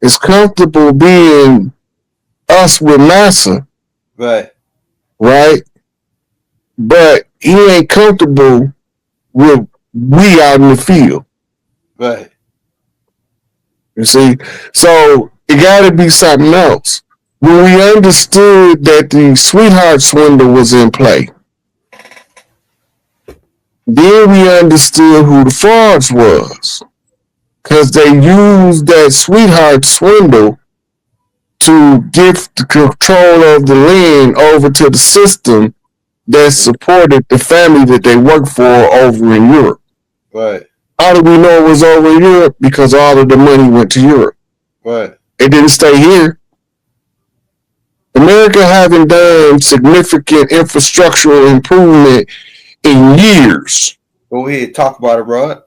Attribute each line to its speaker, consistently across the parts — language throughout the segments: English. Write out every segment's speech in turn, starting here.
Speaker 1: is comfortable being us with massa,
Speaker 2: Right.
Speaker 1: right? But he ain't comfortable with we out in the field.
Speaker 2: Right.
Speaker 1: You see? So it gotta be something else. When we understood that the sweetheart swindle was in play, then we understood who the frauds was. Because they used that sweetheart swindle to give the control of the land over to the system that supported the family that they worked for over in Europe.
Speaker 2: Right.
Speaker 1: How do we know it was over in Europe? Because all of the money went to Europe.
Speaker 2: Right.
Speaker 1: It didn't stay here. America haven't done significant infrastructural improvement in years.
Speaker 2: Go ahead, talk about it, Rod.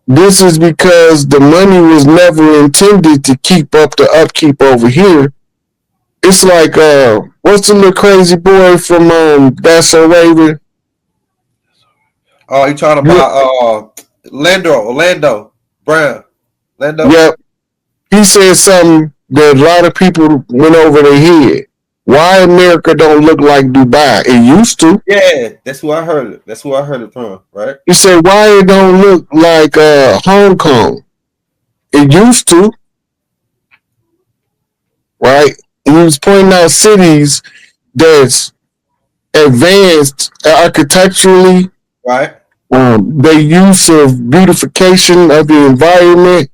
Speaker 1: This is because the money was never intended to keep up the upkeep over here. It's like what's the little crazy boy from That's So Raven?
Speaker 2: Oh, you talking about Orlando Brown. Lando?
Speaker 1: Yep. He said something that a lot of people went over their head. Why America don't look like Dubai? It used to.
Speaker 2: Yeah, that's who I heard it. That's who I heard it from, right?
Speaker 1: He said, why it don't look like Hong Kong? It used to. Right? He was pointing out cities that's advanced architecturally.
Speaker 2: Right.
Speaker 1: The use of beautification of the environment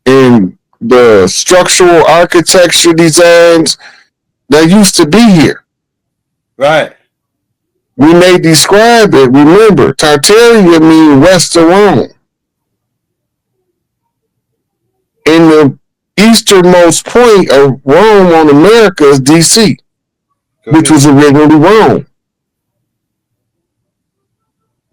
Speaker 1: and the structural architecture designs that used to be here.
Speaker 2: Right.
Speaker 1: We may describe it. Remember, Tartaria means west of Rome. In the easternmost point of Rome on America is D.C., which was originally Rome.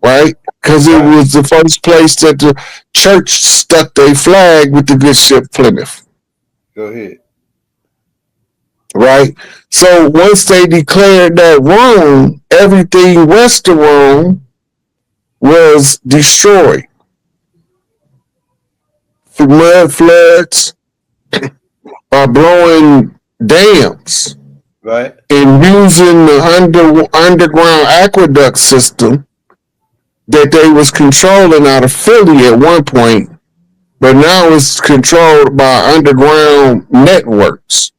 Speaker 1: Right? Because it was the first place that the church stuck their flag with the good ship Plymouth.
Speaker 2: Go ahead.
Speaker 1: Right? So once they declared that Rome, everything west of Rome was destroyed. Mud floods, by blowing dams,
Speaker 2: right,
Speaker 1: and using the underground aqueduct system that they was controlling out of Philly at one point, but now it's controlled by underground networks.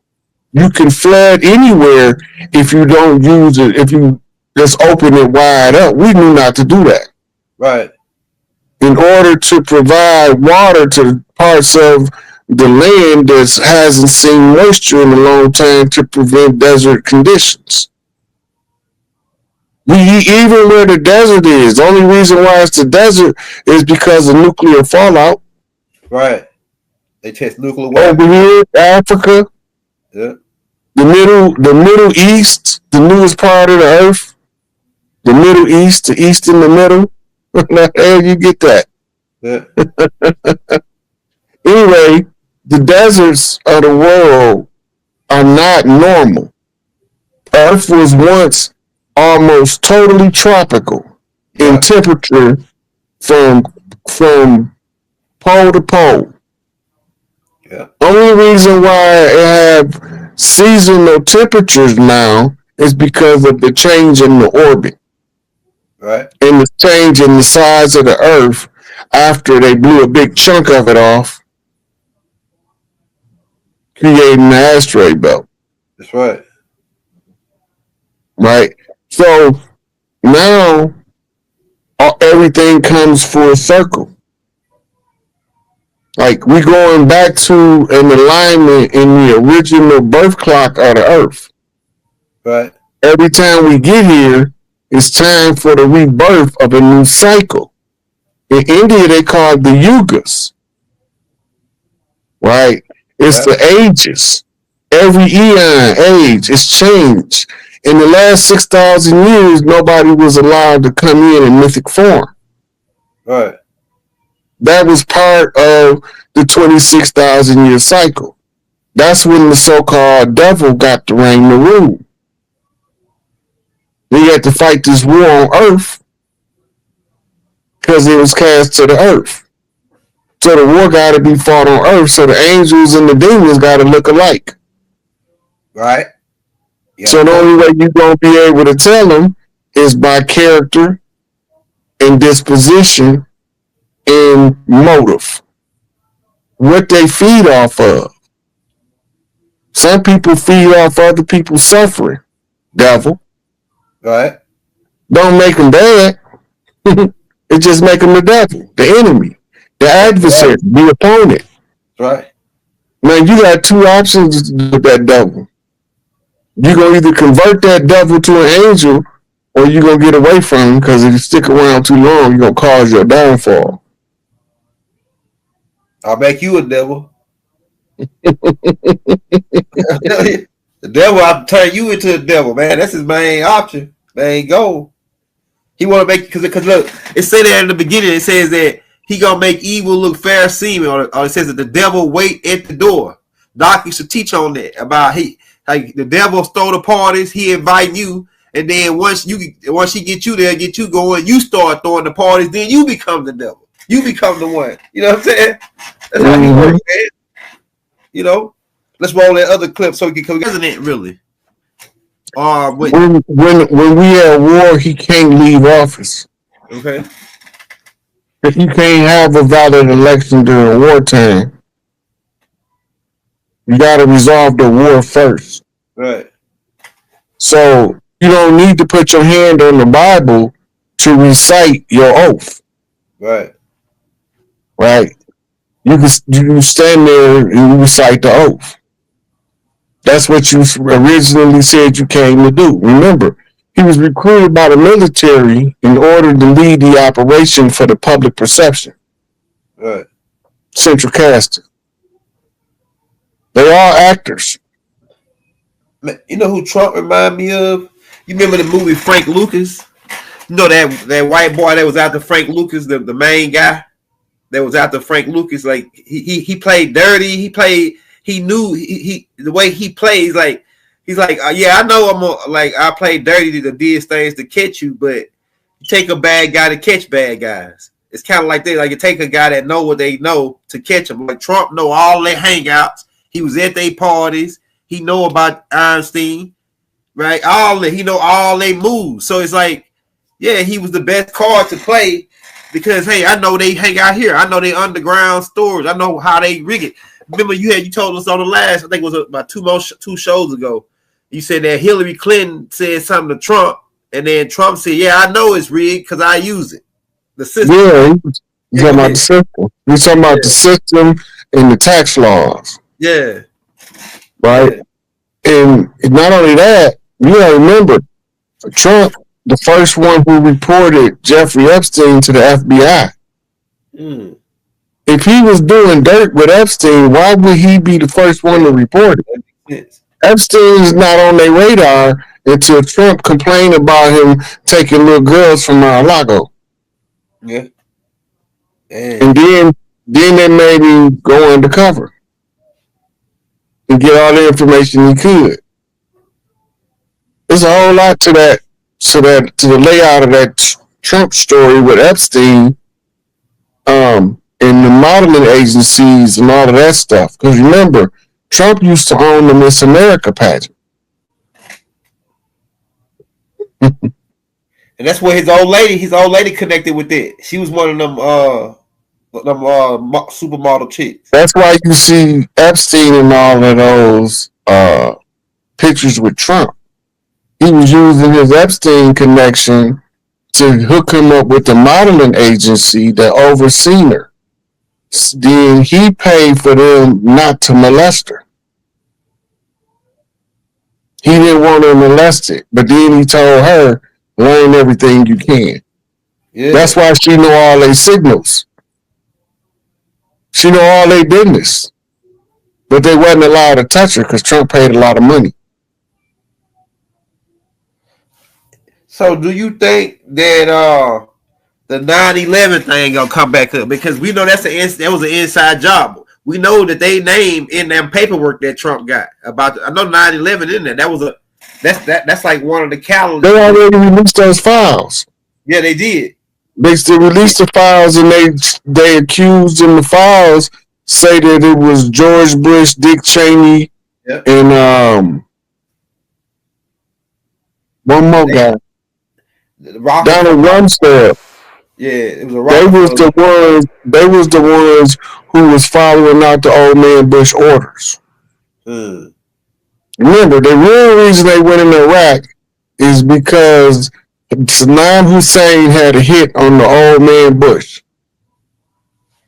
Speaker 1: You can flood anywhere if you don't use it, if you just open it wide up. We knew not to do that.
Speaker 2: Right.
Speaker 1: In order to provide water to parts of the land that hasn't seen moisture in a long time to prevent desert conditions. Even where the desert is, the only reason why it's the desert is because of nuclear fallout.
Speaker 2: Right. They test nuclear weapons.
Speaker 1: Over here, Africa,
Speaker 2: yeah.
Speaker 1: the Middle East, the newest part of the earth, the Middle East, the East in the middle. How the hell you get that?
Speaker 2: Yeah.
Speaker 1: Anyway, the deserts of the world are not normal. Earth was once almost totally tropical in temperature from pole to pole.
Speaker 2: Yeah.
Speaker 1: Only reason why it have seasonal temperatures now is because of the change in the orbit.
Speaker 2: Right.
Speaker 1: And the change in the size of the Earth after they blew a big chunk of it off, creating the asteroid belt.
Speaker 2: That's right.
Speaker 1: Right? So now everything comes full circle. Like we're going back to an alignment in the original birth clock of the Earth.
Speaker 2: Right.
Speaker 1: Every time we get here, it's time for the rebirth of a new cycle. In India, they call it the yugas. Right? It's the ages. Every eon age is changed. In the last 6,000 years, nobody was allowed to come in mythic form.
Speaker 2: Right.
Speaker 1: That was part of the 26,000 year cycle. That's when the so-called devil got the reign to rule. They had to fight this war on Earth because it was cast to the Earth. So the war got to be fought on earth. So the angels and the demons got to look alike.
Speaker 2: Right. Yep.
Speaker 1: So the only way you're going to be able to tell them is by character and disposition and motive. What they feed off of. Some people feed off other people's suffering. Devil.
Speaker 2: Right.
Speaker 1: Don't make them bad. It just make them the devil, the enemy, the adversary, the opponent.
Speaker 2: Right.
Speaker 1: Man, you got two options with that devil. You're going to either convert that devil to an angel or you're going to get away from him, because if you stick around too long, you're going to cause your downfall.
Speaker 2: I'll make you a devil. The devil, I'll turn you into a devil, man. That's his main option, main goal. He want to make, because look, it say that in the beginning. It says that he gonna make evil look fair seeming, or it says that the devil wait at the door. Doc used to teach on that about like the devil stole the parties. He invite you, and then once he get you there, get you going, you start throwing the parties. Then you become the devil. You become the one. You know what I'm saying? That's how he works, man. You know. Let's roll that other clip so we can come. Isn't it really?
Speaker 1: When we at war, he can't leave office.
Speaker 2: Okay.
Speaker 1: If you can't have a valid election during wartime, you got to resolve the war first.
Speaker 2: Right.
Speaker 1: So you don't need to put your hand on the Bible to recite your oath.
Speaker 2: Right.
Speaker 1: Right. You stand there and you recite the oath. That's what you originally said you came to do. Remember, he was recruited by the military in order to lead the operation for the public perception.
Speaker 2: Right.
Speaker 1: Central casting. They are actors.
Speaker 2: You know who Trump remind me of? You remember the movie Frank Lucas? You know that white boy that was after Frank Lucas, the main guy that was after Frank Lucas. Like he played dirty. He knew the way he plays. Like he's like, yeah, I know I played dirty to did things to catch you, but you take a bad guy to catch bad guys. It's kind of like that. Like you take a guy that know what they know to catch them. Like Trump know all their hangouts. He was at their parties. He know about Einstein, right? He know all they moves. So it's like, yeah, he was the best card to play because hey, I know they hang out here. I know they underground stores. I know how they rig it. Remember, you told us on the last, I think it was about two shows ago. You said that Hillary Clinton said something to Trump, and then Trump said, "Yeah, I know it's rigged because I use it." The system.
Speaker 1: Yeah, he's talking about the system. He's talking about the system and the tax laws.
Speaker 2: Yeah.
Speaker 1: Right. Yeah. And not only that, you gotta remember, Trump, the first one who reported Jeffrey Epstein to the FBI.
Speaker 2: Mm.
Speaker 1: If he was doing dirt with Epstein, why would he be the first one to report it?
Speaker 2: Yes.
Speaker 1: Epstein's not on their radar until Trump complained about him taking little girls from Mar-a-Lago.
Speaker 2: Yeah.
Speaker 1: And then they made him go undercover and get all the information he could. There's a whole lot to that, to the layout of that Trump story with Epstein, and the modeling agencies and all of that stuff. Because remember, Trump used to own the Miss America pageant.
Speaker 2: And that's where his old lady connected with it. She was one of them supermodel chicks.
Speaker 1: That's why you see Epstein in all of those pictures with Trump. He was using his Epstein connection to hook him up with the modeling agency that overseen her. Then he paid for them not to molest her. He didn't want her molested, but then he told her, learn everything you can. Yeah. That's why she know all their signals. She know all their business. But they wasn't allowed to touch her because Trump paid a lot of money.
Speaker 2: So do you think that the 9/11 thing gonna come back up? Because we know that was an inside job. We know that they named in that paperwork that Trump got about. I know 9/11 in there. That's like one of the calendars.
Speaker 1: They already released those files.
Speaker 2: Yeah, they did.
Speaker 1: They still released the files, and they accused in the files say that it was George Bush, Dick Cheney,
Speaker 2: Yep.
Speaker 1: and one more guy, Donald Rumsfeld.
Speaker 2: Yeah, it was a
Speaker 1: They was the ones. They was the ones who was following out the old man Bush orders. Remember, the real reason they went in Iraq is because Saddam Hussein had a hit on the old man Bush.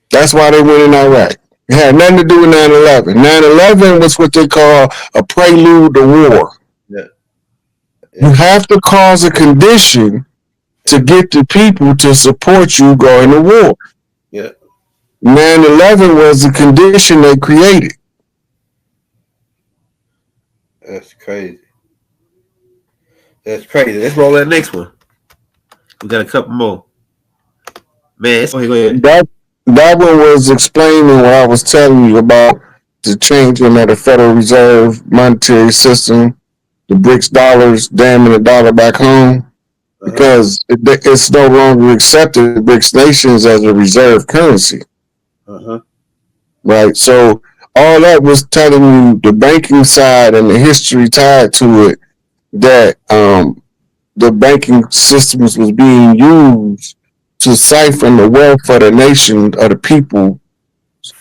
Speaker 1: That's why they went in Iraq. It had nothing to do with 9/11. 9/11 was what they call a prelude to war.
Speaker 2: Yeah.
Speaker 1: You have to cause a condition to get the people to support you going to war.
Speaker 2: Yeah.
Speaker 1: 9/11 was the condition they created.
Speaker 2: That's crazy. That's crazy. Let's roll that next one. We got a couple more. Man, go ahead.
Speaker 1: That one was explaining what I was telling you about the changing of the Federal Reserve monetary system, the BRICS dollars, damning the dollar back home, because it's no longer accepted in BRICS nations as a reserve currency. Right? So all that was telling you the banking side and the history tied to it, that the banking systems was being used to siphon the wealth of the nation, of the people,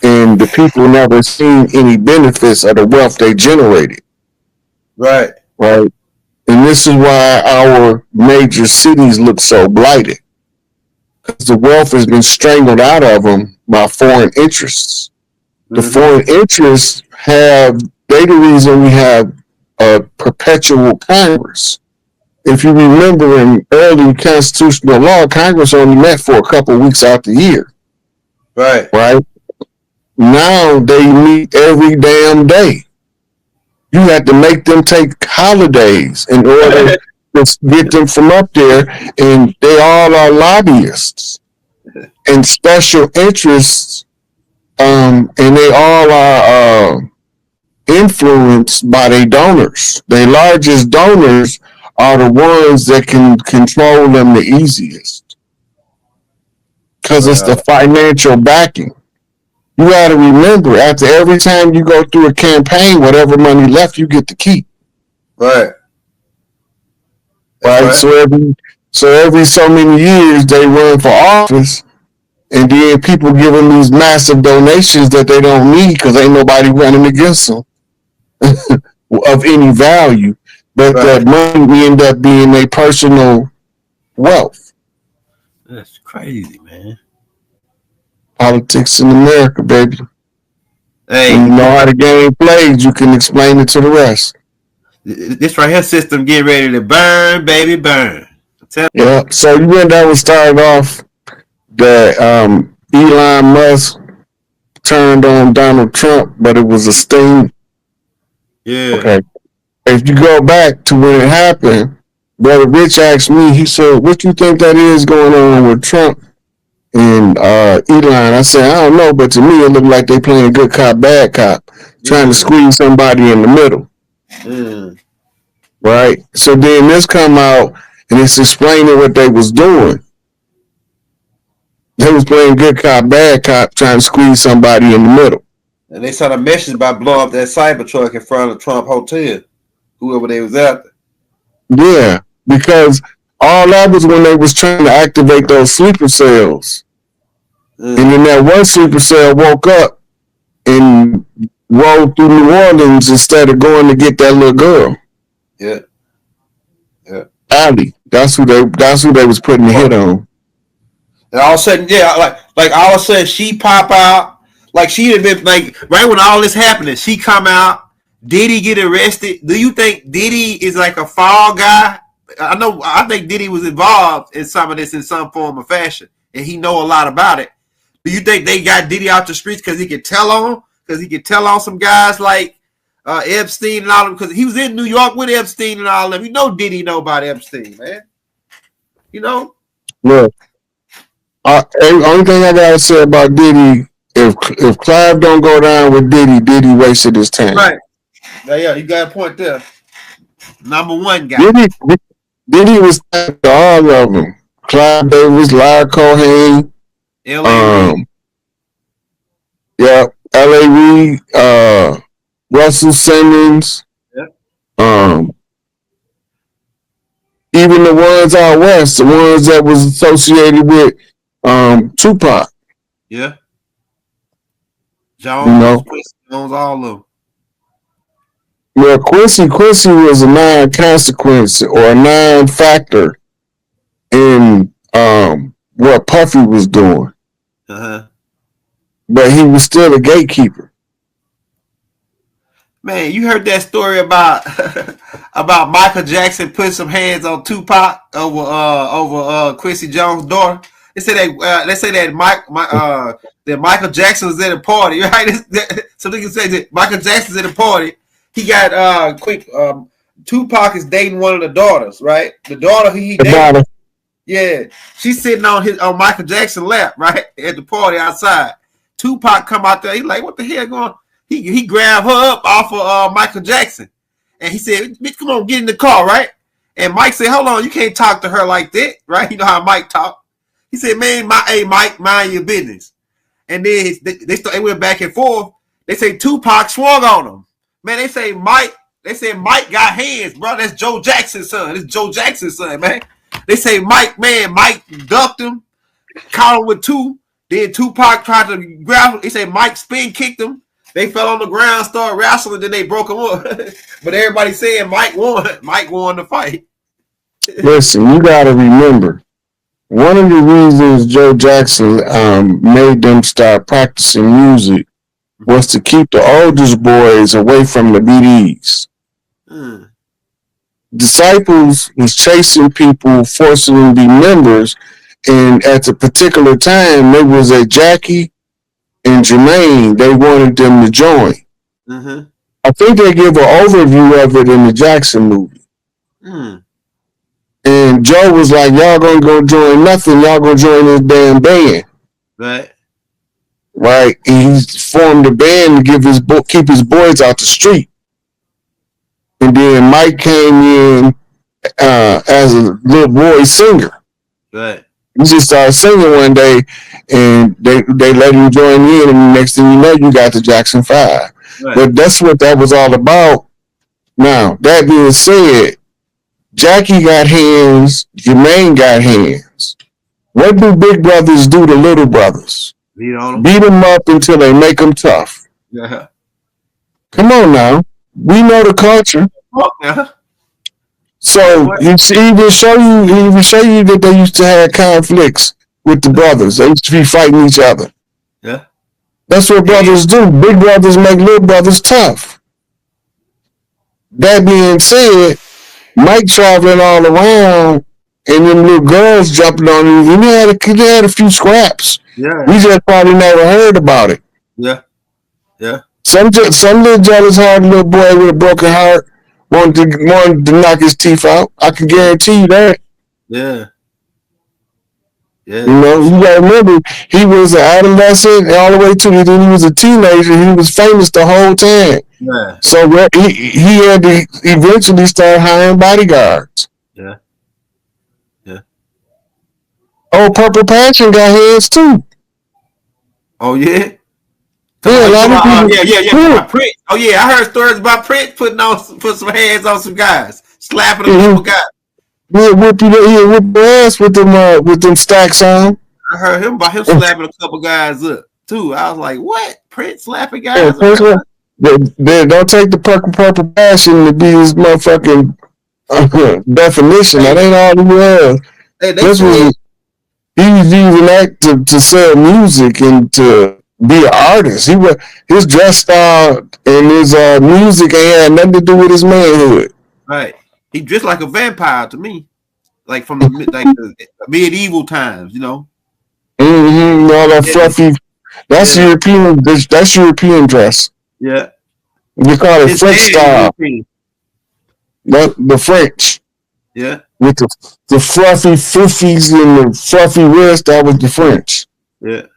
Speaker 1: and the people never seen any benefits of the wealth they generated.
Speaker 2: Right.
Speaker 1: Right. And this is why our major cities look so blighted, because the wealth has been strangled out of them by foreign interests. The foreign interests they the reason we have a perpetual Congress. If you remember, in early constitutional law, Congress only met for a couple of weeks out the year.
Speaker 2: Right.
Speaker 1: Right. Now they meet every damn day. You have to make them take holidays in order to get them from up there, and they all are lobbyists and special interests, and they all are influenced by their donors. Their largest donors are the ones that can control them the easiest, because it's the financial backing. You got to remember, after every time you go through a campaign, whatever money left, you get to keep.
Speaker 2: Right.
Speaker 1: Right. So every so many years they run for office, and then people give them these massive donations that they don't need because ain't nobody running against them of any value. But that money end up being their personal wealth.
Speaker 2: That's crazy, man.
Speaker 1: Politics in America, baby.
Speaker 2: Hey,
Speaker 1: when you know how the game plays, you can explain it to the rest.
Speaker 2: This right here system getting ready to burn, baby, burn.
Speaker 1: Yeah. So you went down and started off that Elon Musk turned on Donald Trump, but it was a sting.
Speaker 2: Yeah.
Speaker 1: Okay. If you go back to when it happened, Brother Rich asked me, he said, what do you think that is going on with Trump and Elon? I said, I don't know, but to me it looked like they playing good cop, bad cop, trying to squeeze somebody in the middle. Right? So then this come out and it's explaining what they was doing. They was playing good cop, bad cop, trying to squeeze somebody in the middle.
Speaker 2: And they sent a message by blowing up that Cybertruck in front of the Trump Hotel, whoever they was after.
Speaker 1: Yeah, because all that was when they was trying to activate those sleeper cells. And then that one sleeper cell woke up and rolled through New Orleans instead of going to get that little girl.
Speaker 2: Yeah. Yeah.
Speaker 1: Allie. That's who they was putting the hit on.
Speaker 2: And all of a sudden, yeah, like all of a sudden she pop out. Like she had been like right when all this happening, she come out. Diddy get arrested. Do you think Diddy is like a fall guy? I think Diddy was involved in some of this in some form or fashion, and he know a lot about it. Do you think they got Diddy out the streets because he could tell on? Because he could tell on some guys like Epstein and all of them? Because he was in New York with Epstein and all of them. You know Diddy know about Epstein, man. You know?
Speaker 1: Look, only thing I gotta say about Diddy, if Clive don't go down with Diddy, Diddy wasted his time.
Speaker 2: Right. Yeah, you got a point there. Number one guy.
Speaker 1: Diddy was to all of them. Clive Davis, Larry Cohen,
Speaker 2: L.A. Reid.
Speaker 1: Yeah, L.A. Reid, Russell Simmons,
Speaker 2: Yep.
Speaker 1: Even the ones out west, the ones that was associated with Tupac.
Speaker 2: Yeah.
Speaker 1: You know,
Speaker 2: Quincy Jones, all of them.
Speaker 1: well, Quincy was a non-consequence or a non-factor in what Puffy was doing, but he was still a gatekeeper.
Speaker 2: Man, you heard that story about about Michael Jackson putting some hands on Tupac over Quincy Jones' daughter. They say that that Michael Jackson was at a party, right? So they can say that Michael Jackson's at a party. He got Tupac is dating one of the daughters, right? The daughter he dated. Yeah, she's sitting on Michael Jackson's lap, right, at the party outside. Tupac come out there. He's like, "What the hell going on?" He grabbed her up off of Michael Jackson, and he said, "Bitch, come on, get in the car, right?" And Mike said, "Hold on, you can't talk to her like that, right?" You know how Mike talk. He said, "Man, Mike, mind your business." And then they went back and forth. They say Tupac swung on him. Man, they say Mike got hands, bro. That's Joe Jackson's son. It's Joe Jackson's son, man. They say Mike ducked him, caught him with two. Then Tupac tried to grab him. They say Mike spin kicked him. They fell on the ground, started wrestling, then they broke him up. But everybody saying Mike won. Mike won the fight.
Speaker 1: Listen, you got to remember, one of the reasons Joe Jackson made them start practicing music was to keep the oldest boys away from the BDs. Disciples was chasing people, forcing them to be members, and at the particular time, it was a Jackie and Jermaine, they wanted them to join. I think they give an overview of it in the Jackson movie. And Joe was like, "Y'all gonna go join nothing. Y'all gonna join this damn band." Right. And he formed a band to keep his boys out the street. And then Mike came in as a little boy singer. He just started singing one day, and they let him join in, and the next thing you know, you got the Jackson 5. But that's what that was all about. Now, that being said, Jackie got hands, Jermaine got hands. What do big brothers do to little brothers? Beat them up until they make them tough. Come on now. We know the culture. So he even show you that they used to have conflicts with the brothers. They used to be fighting each other. That's what brothers do. Big brothers make little brothers tough. That being said, Mike traveling all around and them little girls jumping on him. He had a few scraps. We just probably never heard about it. Some little jealous hearted little boy with a broken heart wanted to knock his teeth out. I can guarantee you that. You know, you gotta remember, he was an adolescent all the way to then he was a teenager. He was famous the whole time. So he had to eventually start hiring bodyguards. Oh, Purple Passion got hands too.
Speaker 2: Oh yeah.
Speaker 1: Yeah, a lot of people.
Speaker 2: Prince. Oh yeah, I heard stories about Prince put some hands on some guys, slapping a couple guys.
Speaker 1: He'll whip your ass with them stacks on.
Speaker 2: I heard him about him slapping a couple guys up too. I was like, what? Prince slapping guys?
Speaker 1: They don't take the purple passion to be his motherfucking definition. That ain't all he was. He was using that to sell music and to be an artist. His dress style and his music ain't had nothing to do with his manhood.
Speaker 2: Right. He dressed like a vampire to me, like from the medieval times, you know.
Speaker 1: All that fluffy. That's European. That's European dress.
Speaker 2: Yeah.
Speaker 1: You call it French style. The French.
Speaker 2: Yeah.
Speaker 1: With the fluffy foofies and the fluffy wrist, that was the French.
Speaker 2: Yeah.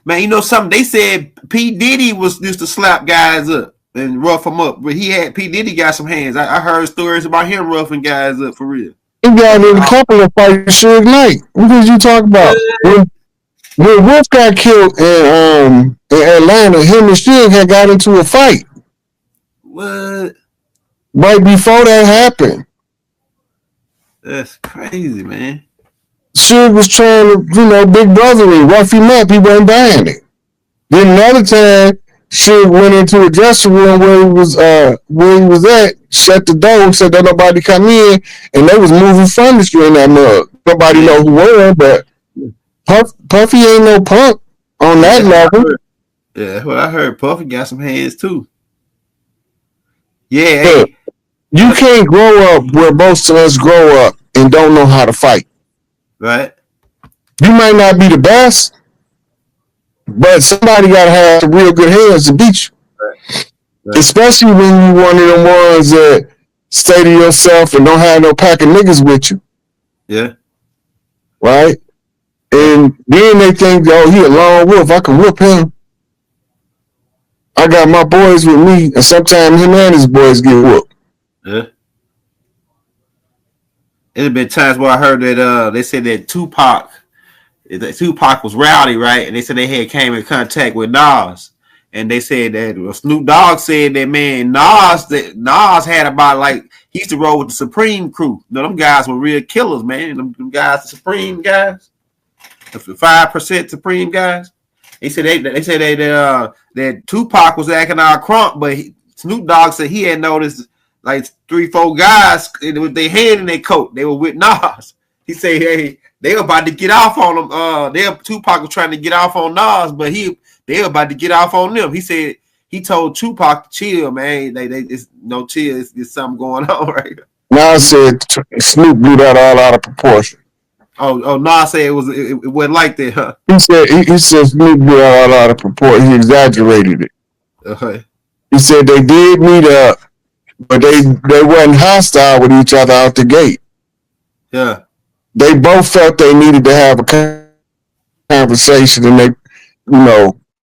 Speaker 2: Man, you know something? They said P. Diddy used to slap guys up and rough them up, but P. Diddy got some hands. I heard stories about him roughing guys up for real.
Speaker 1: He got in a couple of fights Suge Knight. What did you talk about? When Wolf got killed in Atlanta, him and Suge had got into a fight.
Speaker 2: What?
Speaker 1: Right before that happened.
Speaker 2: That's crazy, man.
Speaker 1: Suge was trying to, big brothery, rough him up. He wasn't buying it. Then another time, Suge went into a dressing room where he was at, shut the door, said that nobody come in, and they was moving furniture in that mug. Nobody know who were, but Puffy ain't no punk on that level.
Speaker 2: Yeah, that's what I heard. Puffy got some hands too. Yeah,
Speaker 1: Look,
Speaker 2: hey.
Speaker 1: You can't grow up where most of us grow up and don't know how to fight.
Speaker 2: Right.
Speaker 1: You might not be the best, but somebody got to have some real good hands to beat you. Right. Especially when you one of them ones that stay to yourself and don't have no pack of niggas with you.
Speaker 2: Yeah.
Speaker 1: Right? And then they think, oh, he a lone wolf. I can whoop him. I got my boys with me, and sometimes him and his boys get whooped.
Speaker 2: Yeah. It had been times where I heard that they said that Tupac was rowdy, right? And they said they had came in contact with Nas. And they said that Snoop Dogg said that, man, Nas had about, like, he used to roll with the Supreme crew. Them guys were real killers, man. Them guys, the Supreme guys, the 5% Supreme guys. They said that Tupac was acting all crunk, but Snoop Dogg said he had noticed like 3-4 guys with their hand in their coat. They were with Nas. He said, hey, they were about to get off on them. Tupac was trying to get off on Nas, but they were about to get off on them. He said he told Tupac to chill, man. It's no chill. It's something going on right now.
Speaker 1: Nas said Snoop blew that all out of proportion.
Speaker 2: Oh, Nas said it wasn't like that, huh?
Speaker 1: He said Snoop blew that all out of proportion. He exaggerated it.
Speaker 2: Okay.
Speaker 1: He said they did meet up, but they wasn't hostile with each other out the gate.
Speaker 2: Yeah.
Speaker 1: They both felt they needed to have a conversation, and they,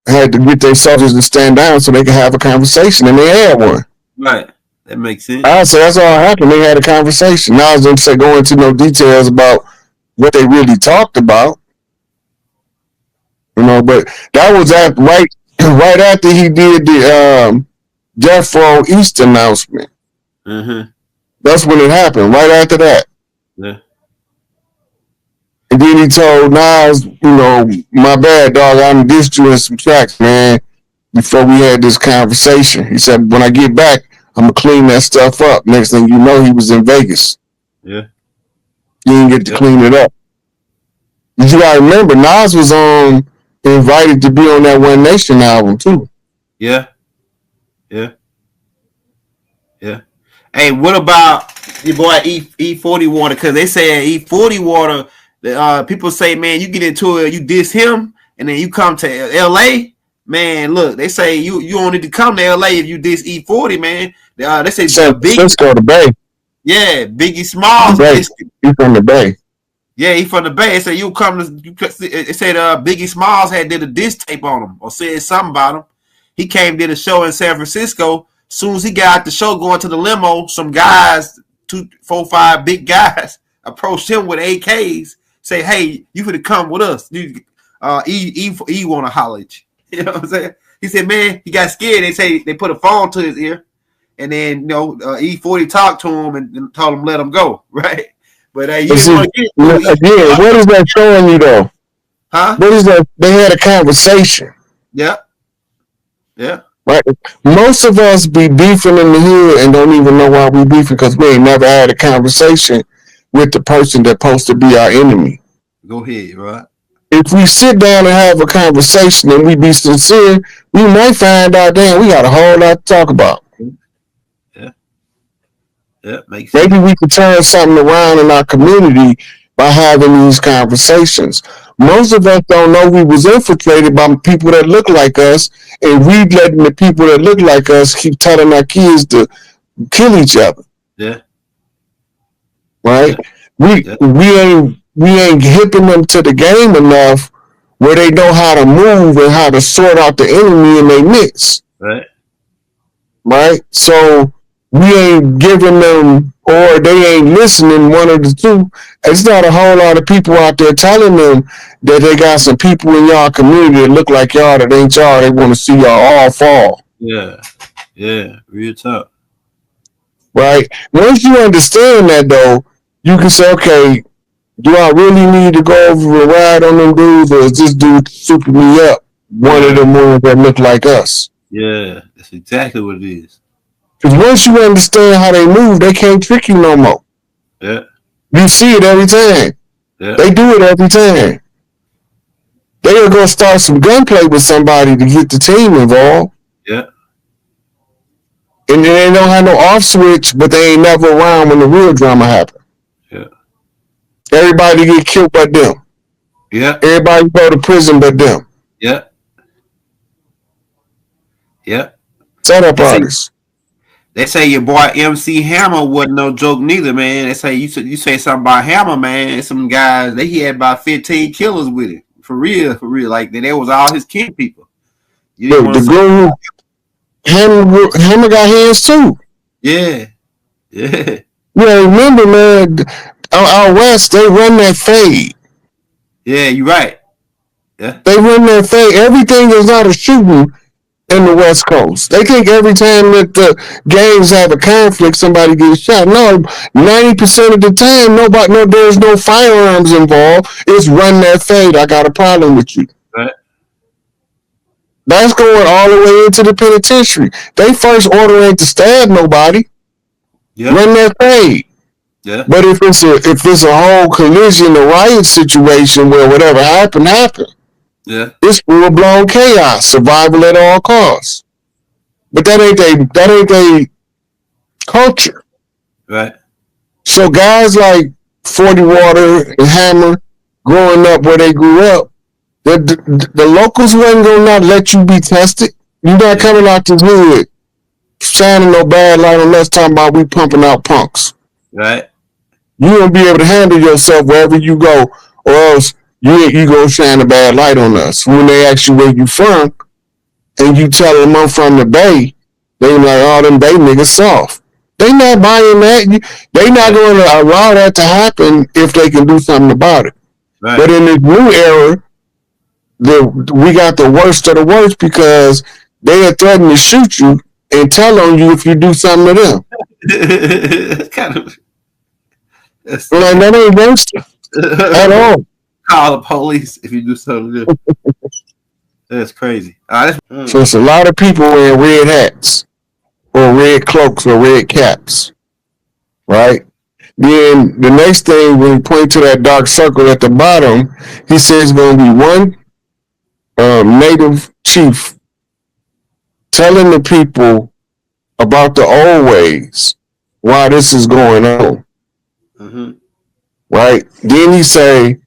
Speaker 1: had to get their soldiers to stand down so they could have a conversation, and they had one.
Speaker 2: Right. That makes sense.
Speaker 1: I said that's all happened. They had a conversation. Now I was going to go into no details about what they really talked about. But that was right after he did the Jeffro East announcement.
Speaker 2: Mm-hmm.
Speaker 1: That's when it happened. Right after that.
Speaker 2: Yeah.
Speaker 1: And then he told Nas, my bad, dog. I'm dissed you in some tracks, man. Before we had this conversation, he said, when I get back, I'm gonna clean that stuff up. Next thing you know, he was in Vegas.
Speaker 2: Yeah.
Speaker 1: He didn't get to clean it up. You gotta remember, Nas was invited to be on that One Nation album too.
Speaker 2: Yeah. Yeah. Yeah. Hey, what about your boy E40 Water? Because they say E40 Water, people say, man, you get into it, you diss him, and then you come to LA. Man, look, they say you don't need to come to LA if you diss E40, man. They say
Speaker 1: Cisco the Bay.
Speaker 2: Yeah, Biggie Smalls.
Speaker 1: He's from the Bay.
Speaker 2: Yeah, he from the Bay. They say you come to. They said Biggie Smalls had did a diss tape on him or said something about him. He came did a show in San Francisco. Soon as he got out the show, going to the limo, some guys, 2, 4, 5 big guys approached him with AKs. Say, hey, you finna come with us. E want to holler at you. You know what I'm saying? He said, man, he got scared. They say they put a phone to his ear, and then E40 talked to him and told him let him go, right? But you didn't want to get
Speaker 1: again. What is that showing you though?
Speaker 2: Huh?
Speaker 1: What is that? They had a conversation.
Speaker 2: Yeah. Yeah.
Speaker 1: Right. Most of us be beefing in the hood and don't even know why we beefing because we ain't never had a conversation with the person that's supposed to be our enemy.
Speaker 2: Go ahead, right?
Speaker 1: If we sit down and have a conversation and we be sincere, we might find out, damn, we got a whole lot to talk about.
Speaker 2: Yeah. Yeah, makes sense.
Speaker 1: Maybe we could turn something around in our community by having these conversations. Most of us don't know we was infiltrated by people that look like us, and we letting the people that look like us keep telling our kids to kill each other.
Speaker 2: Yeah.
Speaker 1: Right? Yeah. We ain't hipping them to the game enough where they know how to move and how to sort out the enemy in their midst.
Speaker 2: Right.
Speaker 1: Right? So we ain't giving them or they ain't listening, one of the two. It's not a whole lot of people out there telling them that they got some people in y'all community that look like y'all that ain't y'all. They want to see y'all all fall.
Speaker 2: Yeah. Yeah. Real talk.
Speaker 1: Right? Once you understand that, though, you can say, okay, do I really need to go over and ride on them dudes, or is this dude super me up? One of them ones that look like us.
Speaker 2: Yeah. That's exactly what it is.
Speaker 1: Because once you understand how they move, they can't trick you no more.
Speaker 2: Yeah.
Speaker 1: You see it every time.
Speaker 2: Yeah.
Speaker 1: They do it every time. They're going to start some gunplay with somebody to get the team involved.
Speaker 2: Yeah.
Speaker 1: And they don't have no off switch, but they ain't never around when the real drama happens.
Speaker 2: Yeah.
Speaker 1: Everybody get killed but them.
Speaker 2: Yeah.
Speaker 1: Everybody go to prison but them.
Speaker 2: Yeah. Yeah.
Speaker 1: Setup artists.
Speaker 2: They say your boy MC Hammer wasn't no joke neither, man. They say you say something about Hammer, man. Some guys he had about 15 killers with it. For real. Like that was all his kin people. You didn't
Speaker 1: the girl Hammer got hands too.
Speaker 2: Yeah. Yeah.
Speaker 1: Yeah, remember, man, out west, they run that fade.
Speaker 2: Yeah, you're right. Yeah.
Speaker 1: They run that fade. Everything is not a shooting in the West Coast. They think every time that the gangs have a conflict, somebody gets shot. No, 90% of the time, there's no firearms involved. It's run that fade. I got a problem with you.
Speaker 2: Right.
Speaker 1: That's going all the way into the penitentiary. They first order ain't to stab nobody. Yep. Run that fade.
Speaker 2: Yeah.
Speaker 1: But if it's a whole collision, a riot situation where whatever happened.
Speaker 2: Yeah.
Speaker 1: It's full blown chaos, survival at all costs. But that ain't they culture.
Speaker 2: Right.
Speaker 1: So guys like 40 Water and Hammer, growing up where they grew up, the locals wasn't gonna not let you be tested. You're not coming out this hood shining no bad light on us talking about we pumping out punks.
Speaker 2: Right.
Speaker 1: You won't be able to handle yourself wherever you go, or else you gonna shine a bad light on us. When they ask you where you from, and you tell them I'm from the Bay, they like, oh, them Bay niggas soft. They not buying that. They not going to allow that to happen if they can do something about it. Right. But in this new era, we got the worst of the worst because they are threatening to shoot you and tell on you if you do something to them. Like, that ain't gangster at all.
Speaker 2: Call the police if you do something to them. That's crazy.
Speaker 1: So it's a lot of people wearing red hats or red cloaks or red caps, right? Then the next thing, when he point to that dark circle at the bottom, he says it's going to be one native chief telling the people about the old ways, why this is going on. Mm-hmm. Right? Then he say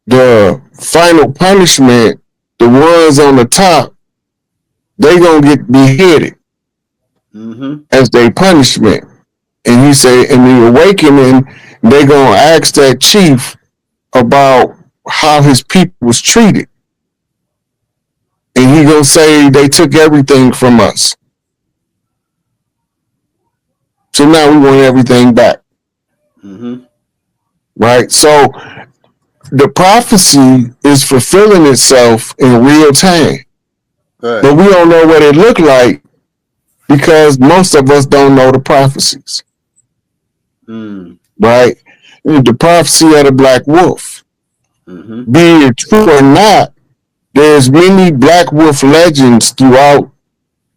Speaker 1: the final punishment, the ones on the top, they gonna get beheaded as their punishment. And he say, in the awakening, they gonna ask that chief about how his people was treated. And he gonna say they took everything from us. So now we want everything back. Mm-hmm. Right? So the prophecy is fulfilling itself in real time. Right. But we don't know what it looked like because most of us don't know the prophecies. Right? The prophecy of the black wolf. Mm-hmm. Be it true or not, there's many black wolf legends throughout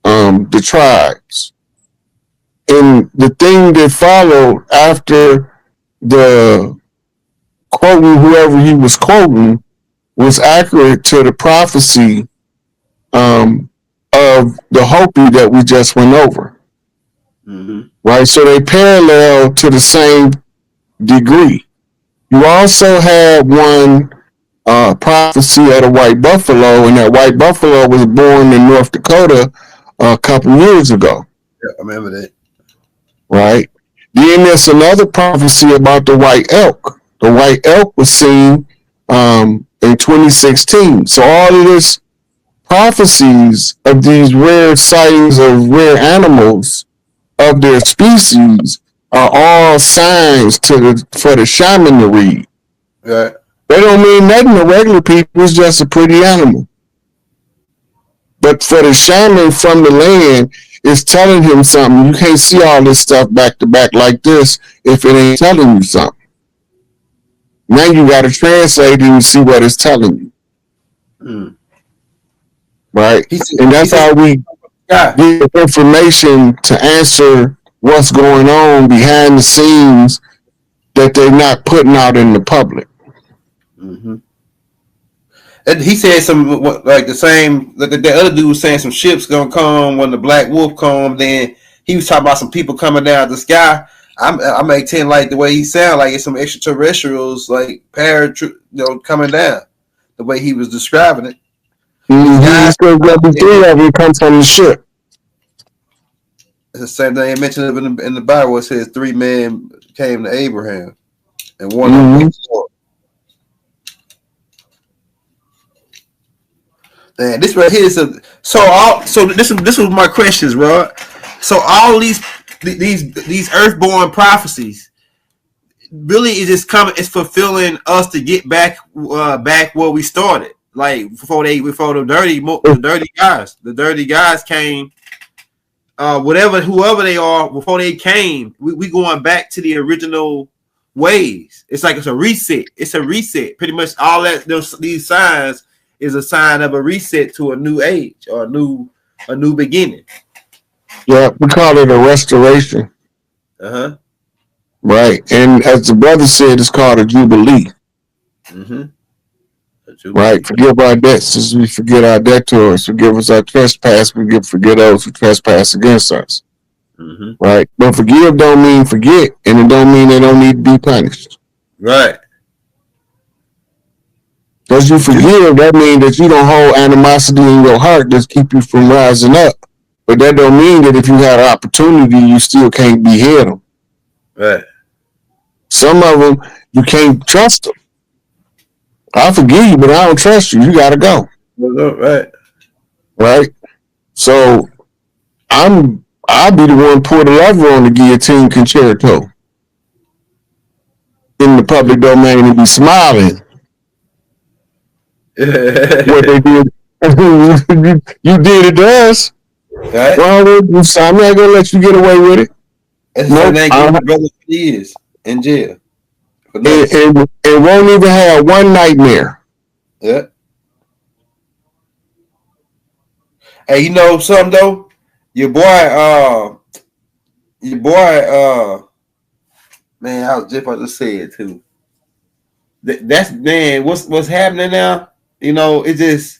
Speaker 1: the tribes. And the thing that followed after the quoting whoever he was quoting was accurate to the prophecy of the Hopi that we just went over. Mm-hmm. Right? So they parallel to the same degree. You also had one prophecy of the white buffalo, and that white buffalo was born in North Dakota a couple years ago.
Speaker 2: Yeah, I remember that.
Speaker 1: Right? Then there's another prophecy about the white elk. The white elk was seen in 2016. So all of this prophecies of these rare sightings of rare animals of their species are all signs for the shaman to read.
Speaker 2: Right.
Speaker 1: They don't mean nothing to regular people. It's just a pretty animal. But for the shaman from the land, it's telling him something. You can't see all this stuff back to back like this if it ain't telling you something. Now you got to translate it and see what it's telling you.
Speaker 2: Mm.
Speaker 1: Right? And that's how we get information to answer what's going on behind the scenes that they're not putting out in the public.
Speaker 2: Mm-hmm. And he said some like the same. Like the other dude was saying some ships gonna come when the Black Wolf come. Then he was talking about some people coming down the sky. I make 10 like the way he sound like it's some extraterrestrials like coming down. The way he was describing it.
Speaker 1: Mm-hmm. Level 3 of it comes from the ship.
Speaker 2: It's the same thing. He mentioned in the Bible. It says 3 men came to Abraham, and one of them. Man, this right here is so this was my questions, Rod. So all these earthborn prophecies really is just coming. It's fulfilling us to get back where we started. Like before the dirty guys came. Whoever they are, before they came, we going back to the original ways. It's like it's a reset. It's a reset. Pretty much all these signs is a sign of a reset to a new age or a new beginning.
Speaker 1: Yeah, we call it a restoration.
Speaker 2: Uh-huh.
Speaker 1: Right. And as the brother said, it's called a jubilee.
Speaker 2: Mm-hmm.
Speaker 1: Right. Forgive our debts as we forget our debtors. Forgive us our trespass. Forgive those who trespass against us.
Speaker 2: Mm-hmm.
Speaker 1: Right. But forgive don't mean forget, and it don't mean they don't need to be punished.
Speaker 2: Right.
Speaker 1: Because you forgive, that means that you don't hold animosity in your heart that keep you from rising up. But that don't mean that if you had an opportunity, you still can't behead them.
Speaker 2: Right.
Speaker 1: Some of them, you can't trust them. I forgive you, but I don't trust you. You got to go.
Speaker 2: Right.
Speaker 1: Right. So I'll be the one pour the lever on the guillotine concerto in the public domain and be smiling. What they did, you did it to us.
Speaker 2: Right.
Speaker 1: Well, I'm not gonna let you get away with it.
Speaker 2: That's the same thing brother is in jail.
Speaker 1: And won't even have one nightmare.
Speaker 2: Yeah. Hey, you know something though? Your boy, man, I was just about to say it too. That's man, what's happening now? You know, it's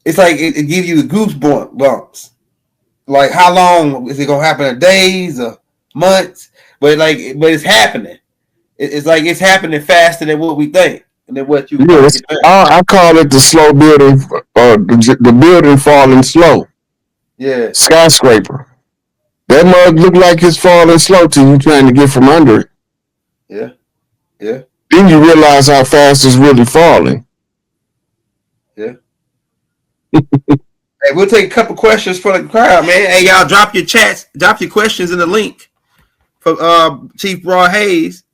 Speaker 2: like it gives you the goosebumps. Like how long is it gonna happen? In days or months? But it's happening. It's like it's happening faster than what we think and than what you.
Speaker 1: Yes, I call it the slow building, the building falling slow.
Speaker 2: Yeah,
Speaker 1: skyscraper. That mug look like it's falling slow to you trying to get from under it.
Speaker 2: Yeah, yeah.
Speaker 1: Then you realize how fast it's really falling.
Speaker 2: Yeah. Hey, we'll take a couple questions for the crowd, man. Hey, y'all, drop your chats, drop your questions in the link for Chief Raw Hayes.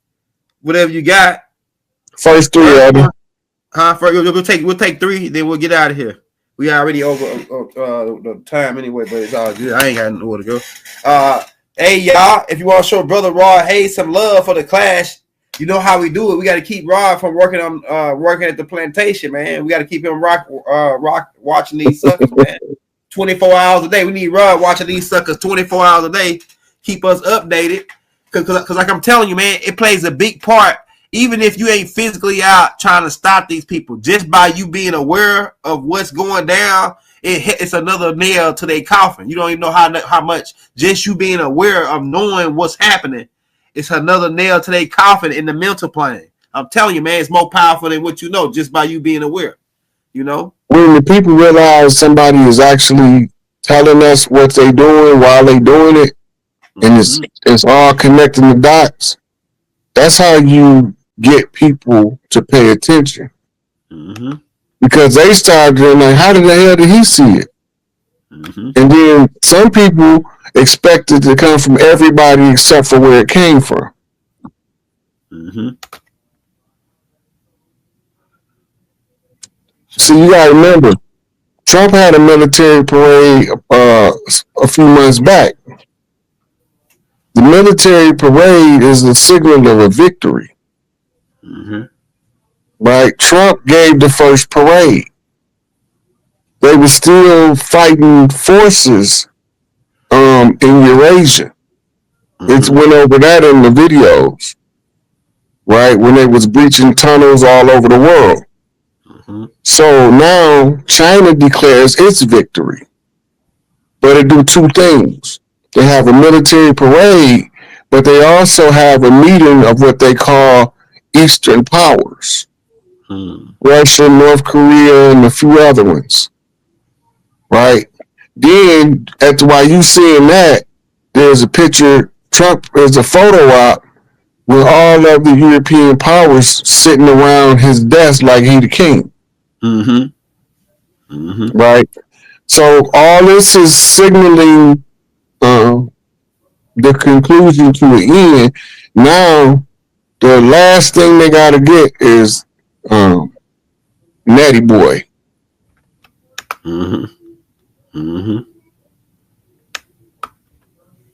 Speaker 2: Whatever you got.
Speaker 1: First 3 of them.
Speaker 2: We'll take 3, then we'll get out of here. We already over the time anyway, but it's all good. I ain't got nowhere to go. Hey y'all, if you want to show Brother Rod Hayes some love for the clash, you know how we do it. We got to keep Rod from working at the plantation, man. We got to keep him rock watching these suckers, man. 24 hours a day. We need Rod watching these suckers 24 hours a day. Keep us updated. Because like I'm telling you, man, it plays a big part. Even if you ain't physically out trying to stop these people, just by you being aware of what's going down, it's another nail to their coffin. You don't even know how much just you being aware of knowing what's happening. It's another nail to their coffin in the mental plane. I'm telling you, man, it's more powerful than what you know just by you being aware. You know,
Speaker 1: when the people realize somebody is actually telling us what they're doing while they're doing it, and it's all connecting the dots. That's how you get people to pay attention. Because they start doing like, how the hell did he see it? And then some people expect it to come from everybody except for where it came from. See, you gotta remember, Trump had a military parade a few months back. The military parade is the signal of a victory. Right? Trump gave the first parade. They were still fighting forces in Eurasia. It went over that in the videos, right? When they was breaching tunnels all over the world. So now China declares its victory. But it do two things. They have a military parade, but they also have a meeting of what they call Eastern powers. Russia, North Korea, and a few other ones. Right? Then, while you seeing that, there's a picture, Trump is a photo op with all of the European powers sitting around his desk like he the king. Right? So all this is signaling the conclusion to an end. Now, the last thing they got to get is Natty Boy.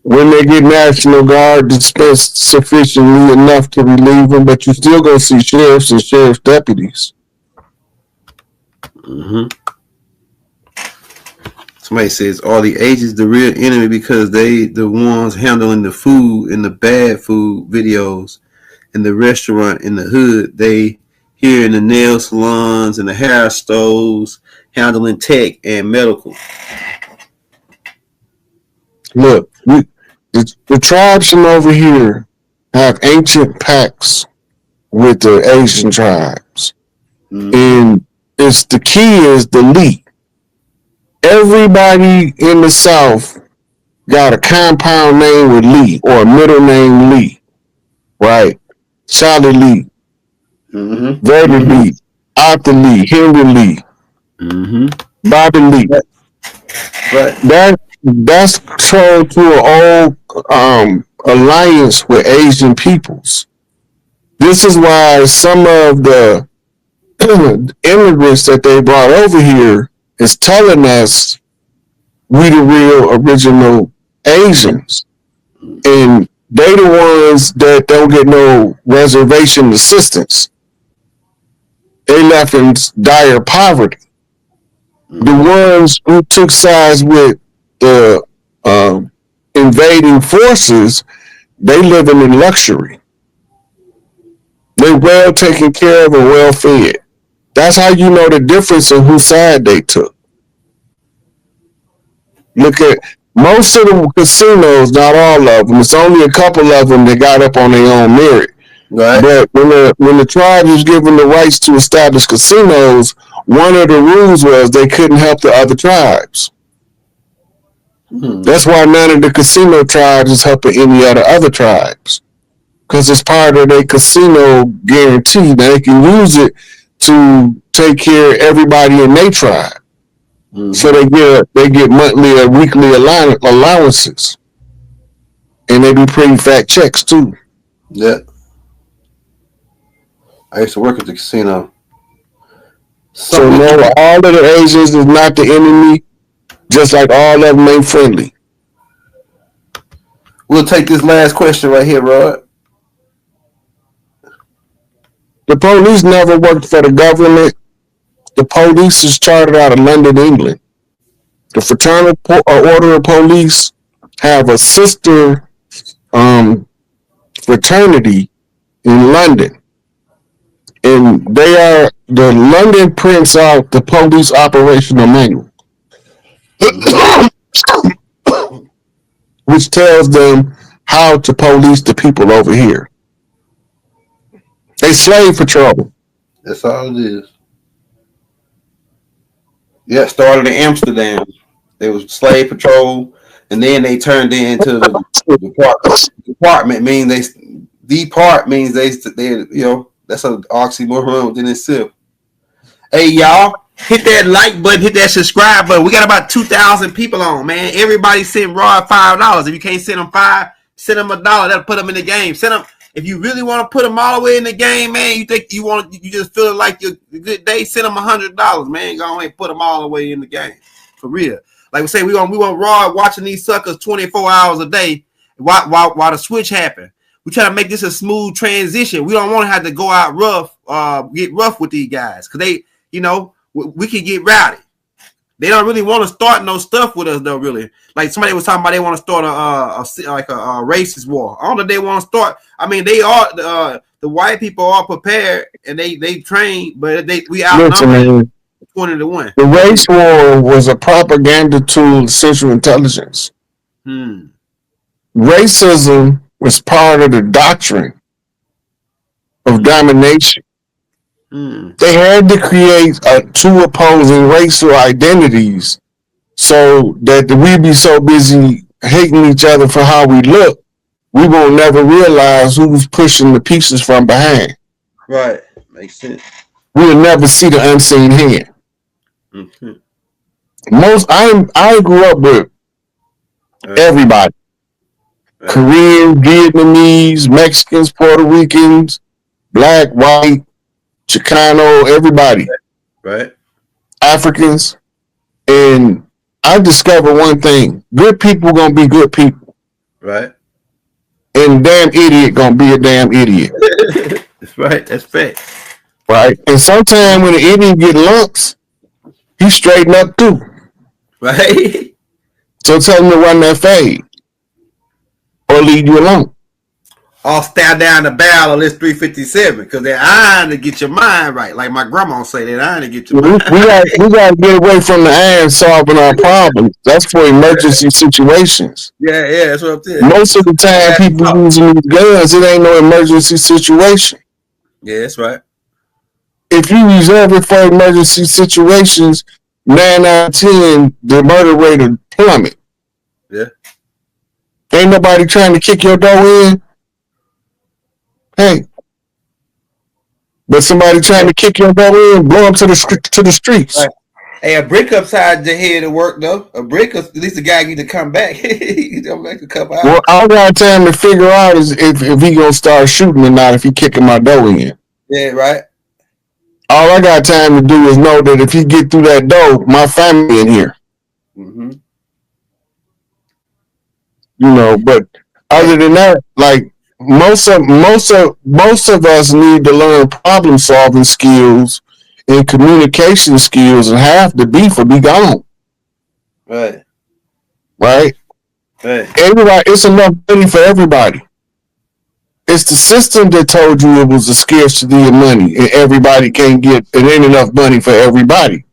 Speaker 1: When they get National Guard dispensed sufficiently enough to relieve them, but you still gonna see sheriffs and sheriff's deputies.
Speaker 2: Somebody says, are the agents the real enemy because they the ones handling the food and the bad food videos in the restaurant in the hood? They here in the nail salons and the hair stores handling tech and medical.
Speaker 1: Look, the tribes from over here have ancient pacts with the Asian tribes. And it's the key is the Lee. Everybody in the South got a compound name with Lee or a middle name Lee. Right? Charlie Lee. Verdi Lee. Arthur Lee. Henry Lee. Bobby Lee.
Speaker 2: Right.
Speaker 1: That's controlled to an old alliance with Asian peoples. This is why some of the immigrants that they brought over here is telling us we the real original Asians. And they the ones that don't get no reservation assistance. They left in dire poverty. The ones who took sides with the invading forces, they living in luxury. They're well taken care of and well fed. That's how you know the difference in whose side they took. Look at most of the casinos, not all of them. It's only a couple of them that got up on their own merit.
Speaker 2: Right.
Speaker 1: But when the tribe was given the rights to establish casinos, one of the rules was they couldn't help the other tribes. That's why none of the casino tribes is helping any other tribes. Because it's part of their casino guarantee. They can use it to take care of everybody in their tribe. So they get monthly or weekly allowances. And they be pretty fat checks too.
Speaker 2: Yeah. I used to work at the casino.
Speaker 1: So no, all of the Asians is not the enemy, just like all of them ain't friendly.
Speaker 2: We'll take this last question right here, Rod.
Speaker 1: The police never worked for the government. The police is chartered out of London, England. The Fraternal Order of Police have a sister fraternity in London. And the London prints out the police operational manual, which tells them how to police the people over here. They slave patrol.
Speaker 2: That's all it is. Yeah, started in Amsterdam. They was slave patrol, and then they turned into the department. Department means depart means they you know, that's an oxymoron within itself. Hey y'all, Hit that like button, hit that subscribe button. We got about 2,000 people on, man. Everybody send Rod $5. If you can't send them $5, send them $1. That'll put them in the game. Send them. If you really want to put them all the way in the game, man, you think you just feel like your good day, send them $100, man. Go ahead and put them all the way in the game. For real. Like we say, we want Rod watching these suckers 24 hours a day while the switch happen. We try to make this a smooth transition. We don't want to have to go out rough, get rough with these guys. Because they, we can get rowdy. They don't really want to start no stuff with us, though, really. Like somebody was talking about they want to start a racist war. I don't know if they want to start. I mean, they are, the white people are prepared and they train, but we outnumbered 20-1.
Speaker 1: The race war was a propaganda tool of Central Intelligence. Racism was part of the doctrine of domination. They had to create two opposing racial identities so that we be so busy hating each other for how we look, we won't never realize who's pushing the pieces from behind.
Speaker 2: Right. Makes sense.
Speaker 1: We'll never see the unseen hand. I grew up with everybody. Korean, Vietnamese, Mexicans, Puerto Ricans, black, white, Chicano, everybody.
Speaker 2: Right.
Speaker 1: Africans. And I discovered one thing. Good people gonna be good people.
Speaker 2: Right.
Speaker 1: And damn idiot gonna be a damn idiot.
Speaker 2: That's right. That's fact.
Speaker 1: Right. And sometimes when an idiot get lumps, he straighten up too.
Speaker 2: Right.
Speaker 1: So tell him to run that fade. Or leave you alone.
Speaker 2: Or stare down the barrel of this 357 because that iron to get your mind right. Like my grandma say, that iron to get your mind right.
Speaker 1: We got to get away from the iron solving our problems. That's for emergency situations.
Speaker 2: Yeah, that's what I'm saying.
Speaker 1: Most of the time, people using these guns, it ain't no emergency situation.
Speaker 2: Yeah, that's right.
Speaker 1: If you reserve it for emergency situations, 9 out of 10, the murder rate will plummet.
Speaker 2: Yeah.
Speaker 1: Ain't nobody trying to kick your door in. Hey. But somebody trying to kick your door in, blow up to the streets.
Speaker 2: Right. Hey, a brick upside your head to work, though. A brick, at least the guy get to come back. He come back a couple hours.
Speaker 1: Well, all I got time to figure out is if he going to start shooting or not, if he kicking my door in.
Speaker 2: Yeah, right.
Speaker 1: All I got time to do is know that if he get through that door, my family in here. But other than that, like most of us need to learn problem solving skills and communication skills, and half the beef will be gone.
Speaker 2: Right.
Speaker 1: Everybody, it's enough money for everybody. It's the system that told you it was a scarcity of money and everybody can't get, it ain't enough money for everybody.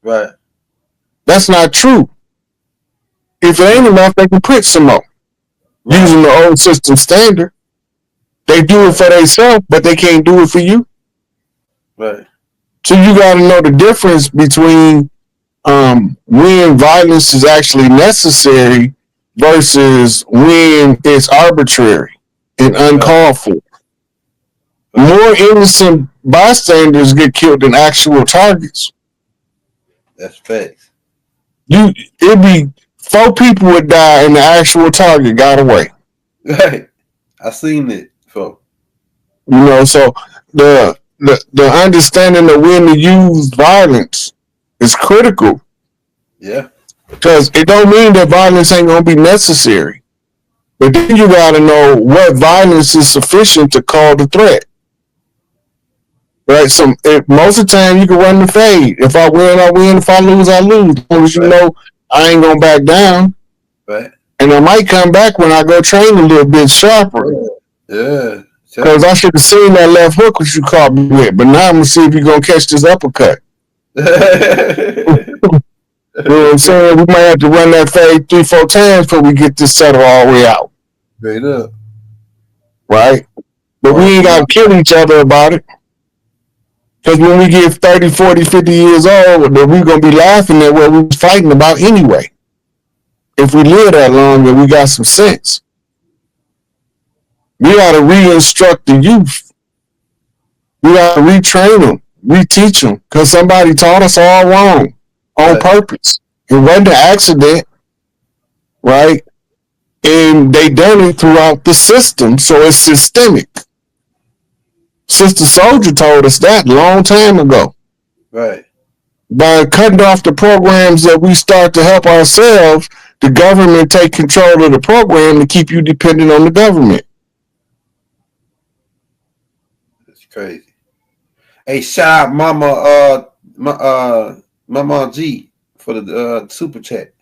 Speaker 2: Right.
Speaker 1: That's not true. If it ain't enough, they can print some more. Right. Using the old system standard. They do it for themselves, but they can't do it for you.
Speaker 2: Right.
Speaker 1: So you got to know the difference between when violence is actually necessary versus when it's arbitrary and uncalled for. More innocent bystanders get killed than actual targets.
Speaker 2: That's facts.
Speaker 1: It'd be 4 people would die and the actual target got away.
Speaker 2: Right. I seen it, folks.
Speaker 1: So the understanding of when to use violence is critical.
Speaker 2: Yeah.
Speaker 1: Because it don't mean that violence ain't gonna be necessary. But then you gotta know what violence is sufficient to call the threat. Right? So most of the time you can run the fade. If I win, I win. If I lose, I lose. As long as you know I ain't gonna back down.
Speaker 2: Right.
Speaker 1: And I might come back when I go train a little bit sharper.
Speaker 2: Yeah.
Speaker 1: Because I should have seen that left hook which you caught me with. But now I'm gonna see if you're gonna catch this uppercut. You know what I'm saying? We might have to run that fade 3-4 times before we get this settled all the way out.
Speaker 2: Straight up.
Speaker 1: Right? But we ain't got to kill each other about it. Because when we get 30, 40, 50 years old, then we're going to be laughing at what we was fighting about anyway. If we live that long, then we got some sense. We got to re-instruct the youth. We got to retrain them. We teach them because somebody taught us all wrong on purpose. It wasn't an accident, right? And they done it throughout the system, so it's systemic. Sister Soldier told us that a long time ago.
Speaker 2: Right.
Speaker 1: By cutting off the programs that we start to help ourselves, the government take control of the program to keep you dependent on the government.
Speaker 2: That's crazy. Hey, shout out Mama G for the super chat.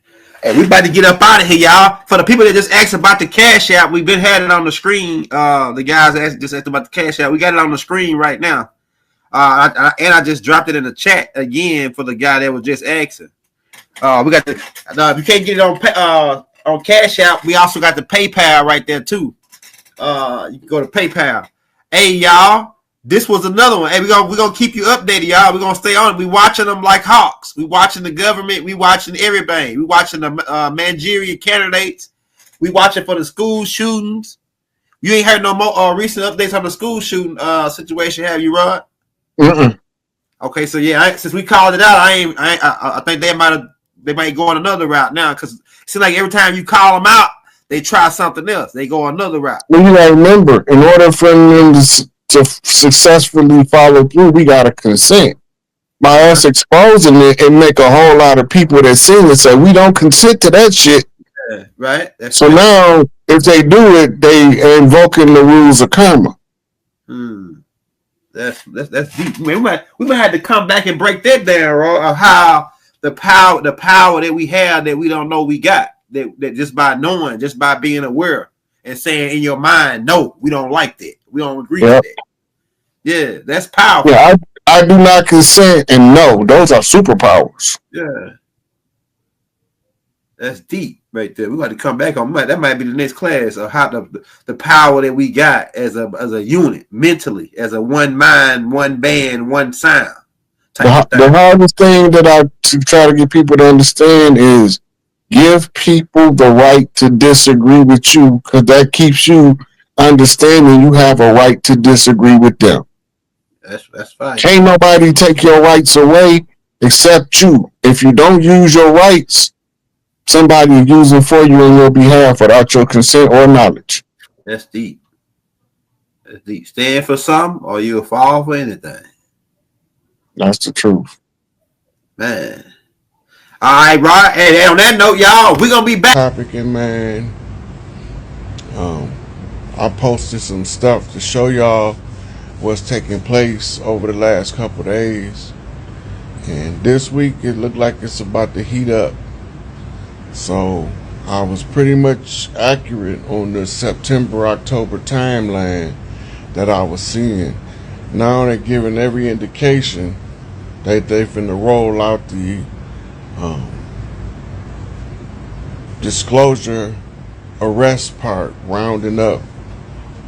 Speaker 2: Hey, we about to get up out of here, y'all. For the people that just asked about the Cash App, we've been had it on the screen. The guys just asked about the Cash App. We got it on the screen right now. I just dropped it in the chat again for the guy that was just asking. We got the if you can't get it on Cash App, we also got the PayPal right there too. You can go to PayPal. Hey y'all, this was another one. Hey, we're gonna keep you updated, y'all. We're gonna stay on. We watching them like hawks. We watching the government. We watching everything. We watching the Manchurian candidates. We watching for the school shootings. You ain't heard no more recent updates on the school shooting situation, have you, Rod? Okay, so yeah, since we called it out, I think they might go on another route now because it seems like every time you call them out, they try something else. They go another route.
Speaker 1: Well, you gotta remember, in order for them to successfully follow through, we gotta consent. By us exposing it, it make a whole lot of people that seen it say we don't consent to that shit.
Speaker 2: Yeah, right.
Speaker 1: So now, if they do it, they are invoking the rules of karma.
Speaker 2: That's deep. We might have to come back and break that down, bro, of how the power that we have that we don't know we got. That just by knowing, just by being aware and saying in your mind, no, we don't like that. We don't agree with that. Yeah, that's powerful.
Speaker 1: Yeah, I do not consent, and no, those are superpowers.
Speaker 2: Yeah. That's deep right there. We got to come back on that. Might be the next class of how the power that we got as a unit, mentally, as a one mind, one band, one sound.
Speaker 1: The hardest thing that I try to get people to understand is give people the right to disagree with you, because that keeps you understanding you have a right to disagree with them.
Speaker 2: That's fine.
Speaker 1: Can't nobody take your rights away except you. If you don't use your rights, somebody will use it for you on your behalf without your consent or knowledge.
Speaker 2: That's deep. That's deep. Stand for something or you'll fall for anything.
Speaker 1: That's the truth.
Speaker 2: Man. All right, Rod. Hey, on that note, y'all, we're going to be back.
Speaker 1: Topic, and man, I posted some stuff to show y'all what's taking place over the last couple of days. And this week, it looked like it's about to heat up. So I was pretty much accurate on the September-October timeline that I was seeing. Now they're giving every indication that they're finna roll out the disclosure arrest part, rounding up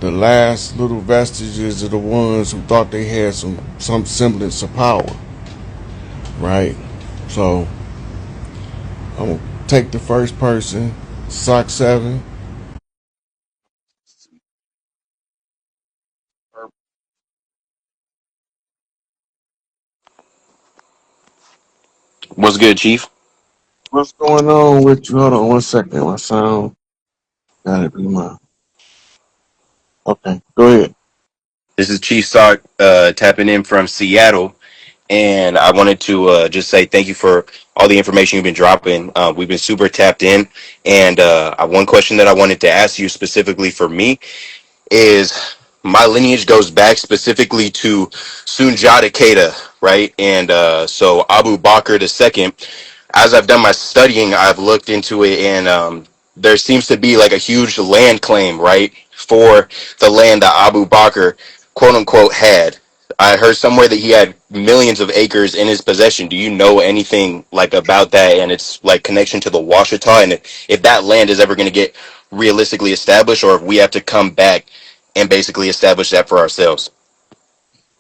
Speaker 1: the last little vestiges of the ones who thought they had some semblance of power. Right? So I'm gonna take the first person, Sock 7.
Speaker 3: What's good, Chief?
Speaker 1: What's going on with you? Hold on 1 second. My sound gotta be mine. Okay, go ahead.
Speaker 3: This is Chief Sock tapping in from Seattle, and I wanted to just say thank you for all the information you've been dropping. We've been super tapped in, and one question that I wanted to ask you specifically for me is my lineage goes back specifically to Sunjata Keita, right? And so Abu Bakr II, as I've done my studying, I've looked into it, and there seems to be like a huge land claim, right, for the land that Abu Bakr, quote unquote, had. I heard somewhere that he had millions of acres in his possession. Do you know anything like about that and its like connection to the Washita, and if that land is ever going to get realistically established, or if we have to come back and basically establish that for ourselves?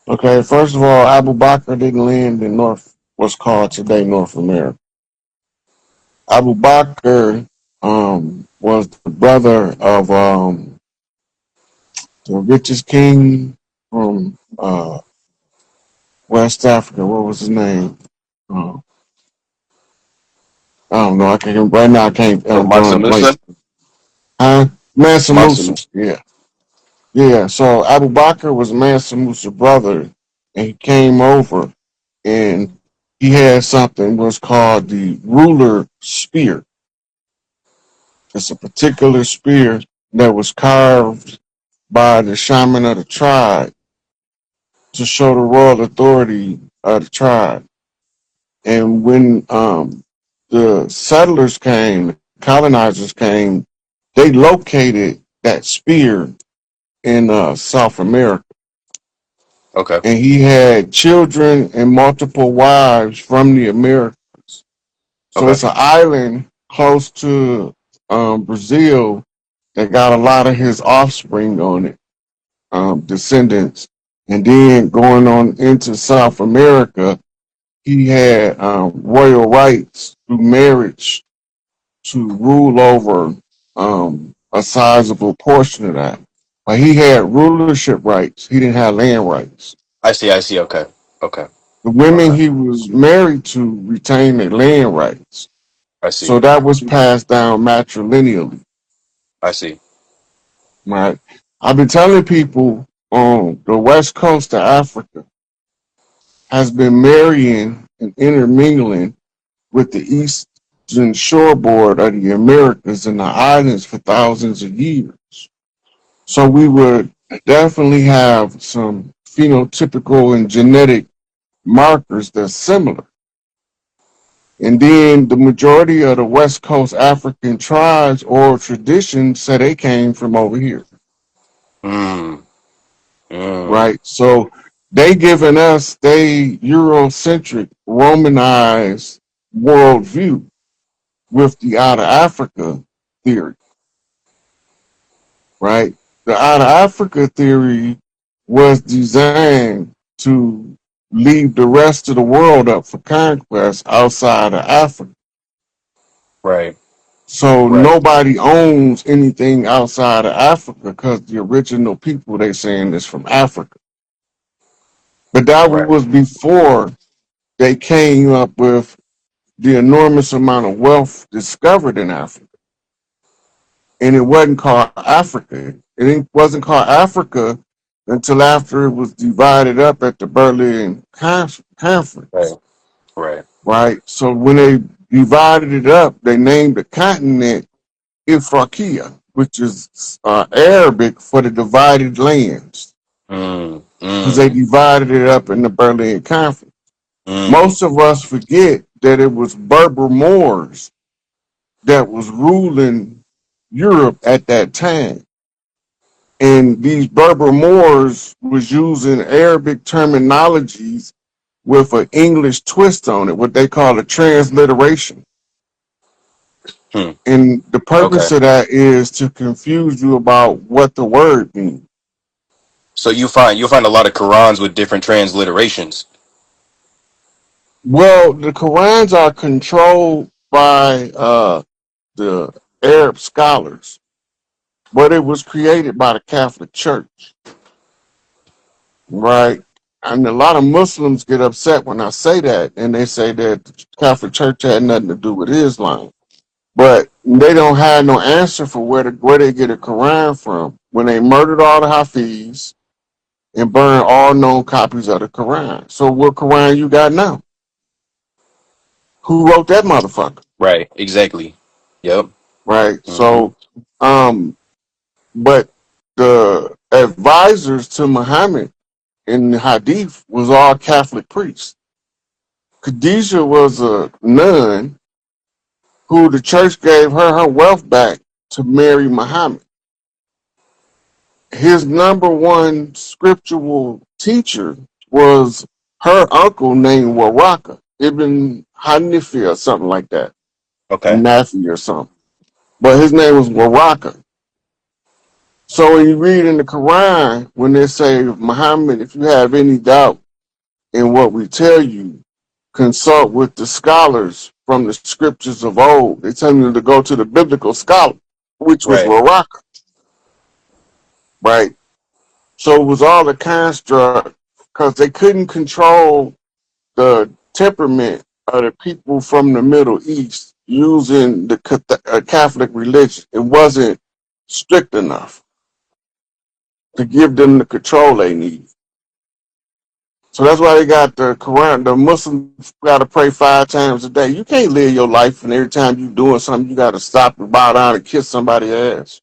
Speaker 1: Okay, first of all, Abu Bakr didn't land in what's called today North America. Abu Bakr was the brother of the richest king from West Africa. What was his name? Uh, I don't know. I can't right now. I can't.
Speaker 3: So
Speaker 1: I'm drawing
Speaker 3: Mansa
Speaker 1: a blank.
Speaker 3: Musa.
Speaker 1: Huh? Mansa
Speaker 3: Mansa
Speaker 1: Musa.
Speaker 3: Musa.
Speaker 1: Yeah, yeah. So Abu Bakr was Mansa Musa's brother, and he came over, and he had something was called the ruler spear. It's a particular spear that was carved by the shaman of the tribe to show the royal authority of the tribe. And when the settlers came, colonizers came, they located that spear in South America.
Speaker 3: Okay.
Speaker 1: And he had children and multiple wives from the Americas. So
Speaker 3: Okay.
Speaker 1: it's an island close to Brazil that got a lot of his offspring on it, descendants. And then going on into South America, he had royal rights through marriage to rule over a sizable portion of that. But he had rulership rights. He didn't have land rights.
Speaker 3: I see. I see. Okay. Okay.
Speaker 1: The women
Speaker 3: Okay.
Speaker 1: he was married to retained their land rights.
Speaker 3: I see.
Speaker 1: So that was passed down matrilineally,
Speaker 3: I see.
Speaker 1: right? I've been telling people on the west coast of Africa has been marrying and intermingling with the eastern shoreboard of the Americas and the islands for thousands of years. So we would definitely have some phenotypical and genetic markers that's similar. And then the majority of the West Coast African tribes or traditions say they came from over here,
Speaker 3: Mm. Mm.
Speaker 1: right? So they giving us they Eurocentric, Romanized worldview with the out of Africa theory, right? The out of Africa theory was designed to leave the rest of the world up for conquest outside of Africa.
Speaker 3: Right.
Speaker 1: So
Speaker 3: Right.
Speaker 1: nobody owns anything outside of Africa because the original people they saying is from Africa. But that
Speaker 3: Right.
Speaker 1: was before they came up with the enormous amount of wealth discovered in Africa. And it wasn't called Africa. It wasn't called Africa until after it was divided up at the Berlin
Speaker 3: Right.
Speaker 1: Conference,
Speaker 3: Right.
Speaker 1: right? So when they divided it up, they named the continent Ifriqiya, which is Arabic for the divided lands,
Speaker 3: Mm.
Speaker 1: because they
Speaker 3: Mm.
Speaker 1: divided it up in the Berlin Conference.
Speaker 3: Mm.
Speaker 1: Most of us forget that it was Berber Moors that was ruling Europe at that time. And these Berber Moors was using Arabic terminologies with an English twist on it, what they call a transliteration.
Speaker 3: Hmm.
Speaker 1: And the
Speaker 3: Okay.
Speaker 1: purpose of that is to confuse you about what the word means.
Speaker 3: So you'll find a lot of Qurans with different transliterations.
Speaker 1: Well, the Qurans are controlled by the Arab scholars, but it was created by the Catholic Church, right? And a lot of Muslims get upset when I say that, and they say that the Catholic Church had nothing to do with Islam. But they don't have no answer for where they get a Quran from when they murdered all the Hafiz and burned all known copies of the Quran. So what Quran you got now? Who wrote that motherfucker?
Speaker 3: Right. Exactly. Yep.
Speaker 1: Right.
Speaker 3: Mm-hmm.
Speaker 1: So, um, but the advisors to Muhammad in the Hadith was all Catholic priests. Khadijah was a nun who the church gave her wealth back to marry Muhammad. His number one scriptural teacher was her uncle named Waraka, Ibn Hanifi or something like that,
Speaker 3: Okay.
Speaker 1: Nafi or something. But his name was Waraka. So when you read in the Quran, when they say, Muhammad, if you have any doubt in what we tell you, consult with the scholars from the scriptures of old. They tell you to go to the biblical scholar, which was
Speaker 3: Right.
Speaker 1: Waraka, right? So it was all a construct because they couldn't control the temperament of the people from the Middle East using the Catholic religion. It wasn't strict enough to give them the control they need. So that's why they got the Quran. The Muslims got to pray 5 times a day. You can't live your life and every time you doing something, you got to stop and bow down and kiss somebody's ass.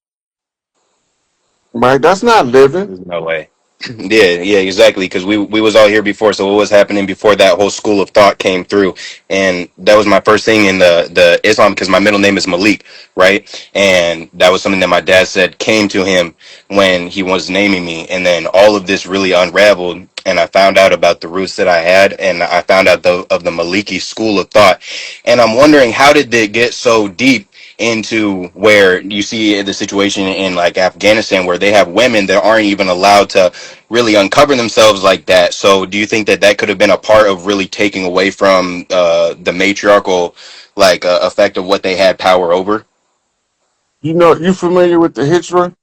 Speaker 1: Right? That's not living.
Speaker 3: There's no way. Yeah, exactly. Because we was all here before, so what was happening before that whole school of thought came through, and that was my first thing in the Islam, because my middle name is Malik, right? And that was something that my dad said came to him when he was naming me, and then all of this really unraveled, and I found out about the roots that I had, and I found out of the Maliki school of thought, and I'm wondering, how did they get so deep into where you see the situation in like Afghanistan, where they have women that aren't even allowed to really uncover themselves like that? So do you think that that could have been a part of really taking away from the matriarchal effect of what they had power over?
Speaker 1: You know, you familiar with the Hijra?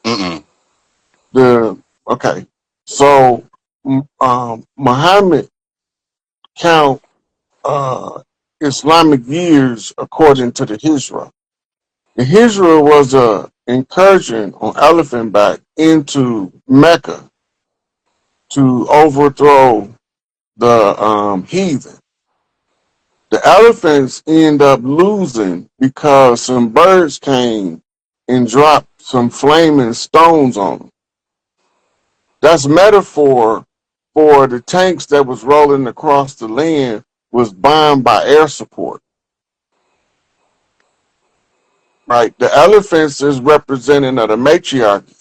Speaker 3: Mm-mm.
Speaker 1: The okay. So Muhammad count Islamic years according to the Hijra. The Hijra was a incursion on elephant back into Mecca to overthrow the heathen. The elephants end up losing because some birds came and dropped some flaming stones on them. That's metaphor for the tanks that was rolling across the land was bombed by air support. Right? The elephants is representing of the matriarchy.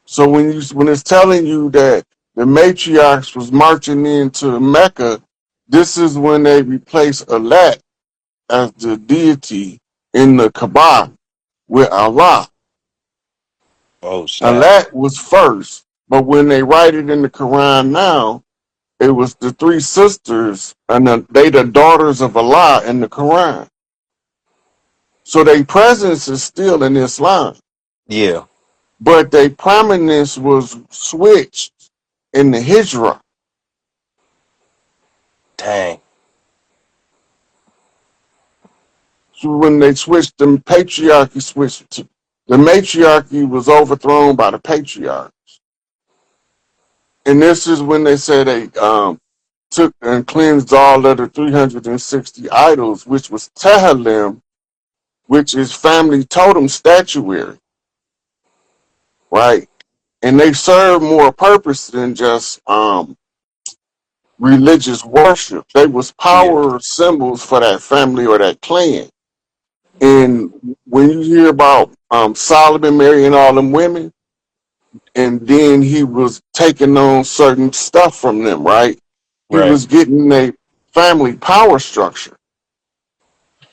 Speaker 1: So when it's telling you that the matriarchs was marching into Mecca, this is when they replace Alat as the deity in the Kaaba with Allah.
Speaker 3: Oh snap!
Speaker 1: Alat was first, but when they write it in the Quran now, it was the three sisters, and they the daughters of Allah in the Quran. So their presence is still in Islam,
Speaker 3: Yeah,
Speaker 1: but their prominence was switched in the Hijra.
Speaker 3: dang.
Speaker 1: So when they switched, the patriarchy switched to the matriarchy was overthrown by the patriarch. And this is when they say they took and cleansed all of the 360 idols, which was Tehillim, which is family totem statuary, right? And they serve more purpose than just religious worship. They was
Speaker 3: Yeah,
Speaker 1: power symbols for that family or that clan. And when you hear about Solomon marrying all them women, and then he was taking on certain stuff from them, right? He
Speaker 3: right.
Speaker 1: was getting a family power structure.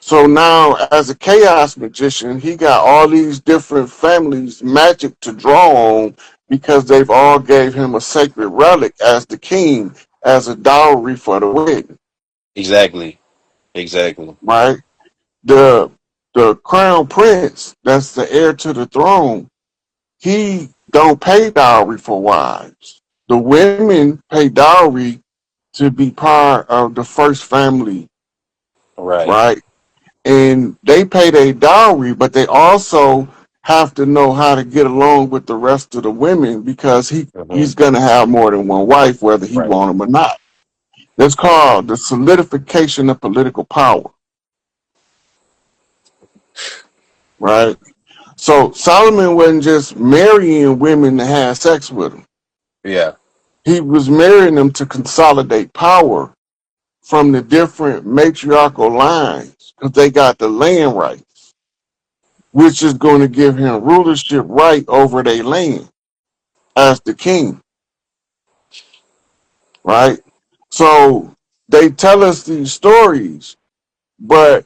Speaker 1: So now, as a chaos magician, he got all these different families magic to draw on because they've all gave him a sacred relic as the king, as a dowry for the wedding,
Speaker 3: Exactly, exactly.
Speaker 1: right? The the crown prince, that's the heir to the throne, he don't pay dowry for wives. The women pay dowry to be part of the first family,
Speaker 3: Right.
Speaker 1: right? And they pay their dowry, but they also have to know how to get along with the rest of the women because
Speaker 3: Hmm.
Speaker 1: he's gonna have more than one wife, whether he
Speaker 3: Right.
Speaker 1: want them or not. That's called the solidification of political power, right? So Solomon wasn't just marrying women to have sex with them.
Speaker 3: Yeah.
Speaker 1: He was marrying them to consolidate power from the different matriarchal lines because they got the land rights, which is going to give him rulership right over their land as the king, right? So they tell us these stories, but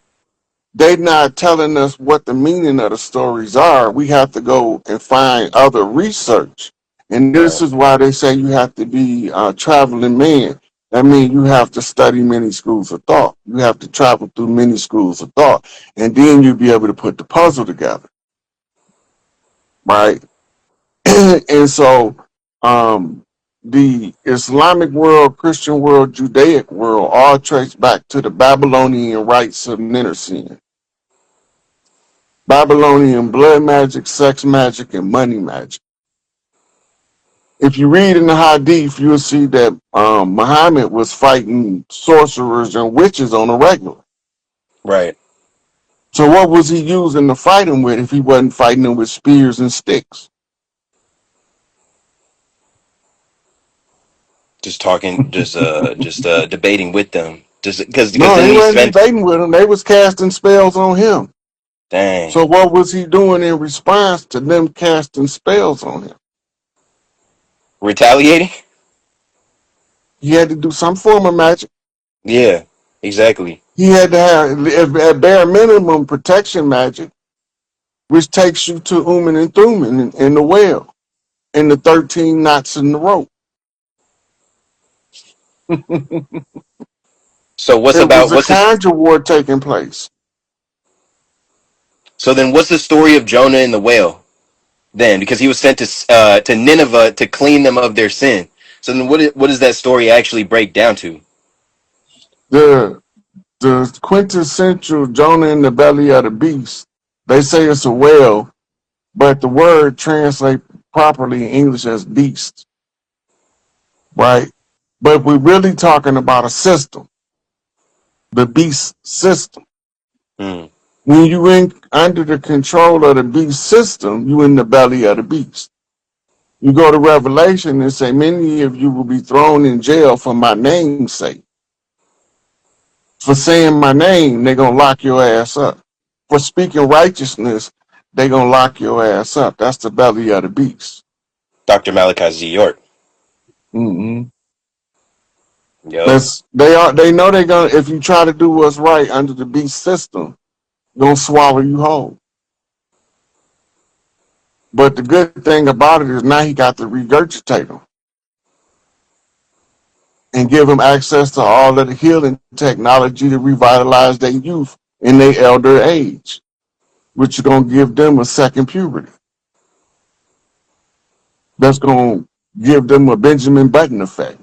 Speaker 1: they not telling us what the meaning of the stories are. We have to go and find other research. And this
Speaker 3: Right.
Speaker 1: is why they say you have to be a traveling man. That means you have to study many schools of thought. You have to travel through many schools of thought. And then you'll be able to put the puzzle together, right? And so The Islamic world, Christian world, Judaic world all trace back to the Babylonian rites of Ninursin. Babylonian blood magic, sex magic, and money magic. If you read in the Hadith, you'll see that Muhammad was fighting sorcerers and witches on a regular.
Speaker 3: Right.
Speaker 1: So what was he using to fight them with if he wasn't fighting them with spears and sticks?
Speaker 3: Just talking, just debating with them. Just because
Speaker 1: No,
Speaker 3: then
Speaker 1: he
Speaker 3: he
Speaker 1: wasn't
Speaker 3: spent.
Speaker 1: debating with them. They was casting spells on him.
Speaker 3: Dang.
Speaker 1: So what was he doing in response to them casting spells on him?
Speaker 3: Retaliating?
Speaker 1: He had to do some form of magic.
Speaker 3: Yeah, exactly.
Speaker 1: He had to have, at bare minimum, protection magic, which takes you to Uman and Thuman in the well, and the 13 knots in the rope.
Speaker 3: So
Speaker 1: It was a
Speaker 3: what's this?
Speaker 1: conjure war taking place.
Speaker 3: So then what's the story of Jonah and the whale then? Because he was sent to Nineveh to clean them of their sin. So then what does that story actually break down to?
Speaker 1: The the quintessential Jonah in the belly of the beast. They say it's a whale, but the word translates properly in English as beast, right? But we're really talking about a system, the beast system.
Speaker 3: Hmm.
Speaker 1: When you in under the control of the beast system, you in the belly of the beast. You go to Revelation and say, many of you will be thrown in jail for my name's sake. For saying my name, they're gonna lock your ass up. For speaking righteousness, they're gonna lock your ass up. That's the belly of the beast.
Speaker 3: Dr. Malachi Z. York.
Speaker 1: Mm-hmm.
Speaker 3: Yo.
Speaker 1: They know they're gonna, if you try to do what's right under the beast system, gonna swallow you whole. But the good thing about it is now he got to regurgitate them and give them access to all of the healing technology to revitalize their youth in their elder age, which is gonna give them a second puberty. That's gonna give them a Benjamin Button effect.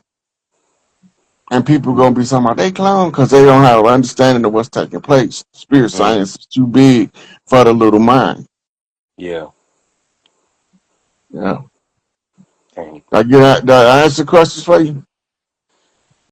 Speaker 1: And people are gonna be talking about they clown because they don't have an understanding of what's taking place. Spirit
Speaker 3: Mm,
Speaker 1: science is too big for the little mind.
Speaker 3: yeah.
Speaker 1: Yeah.
Speaker 3: Dang.
Speaker 1: Did I answer questions for you?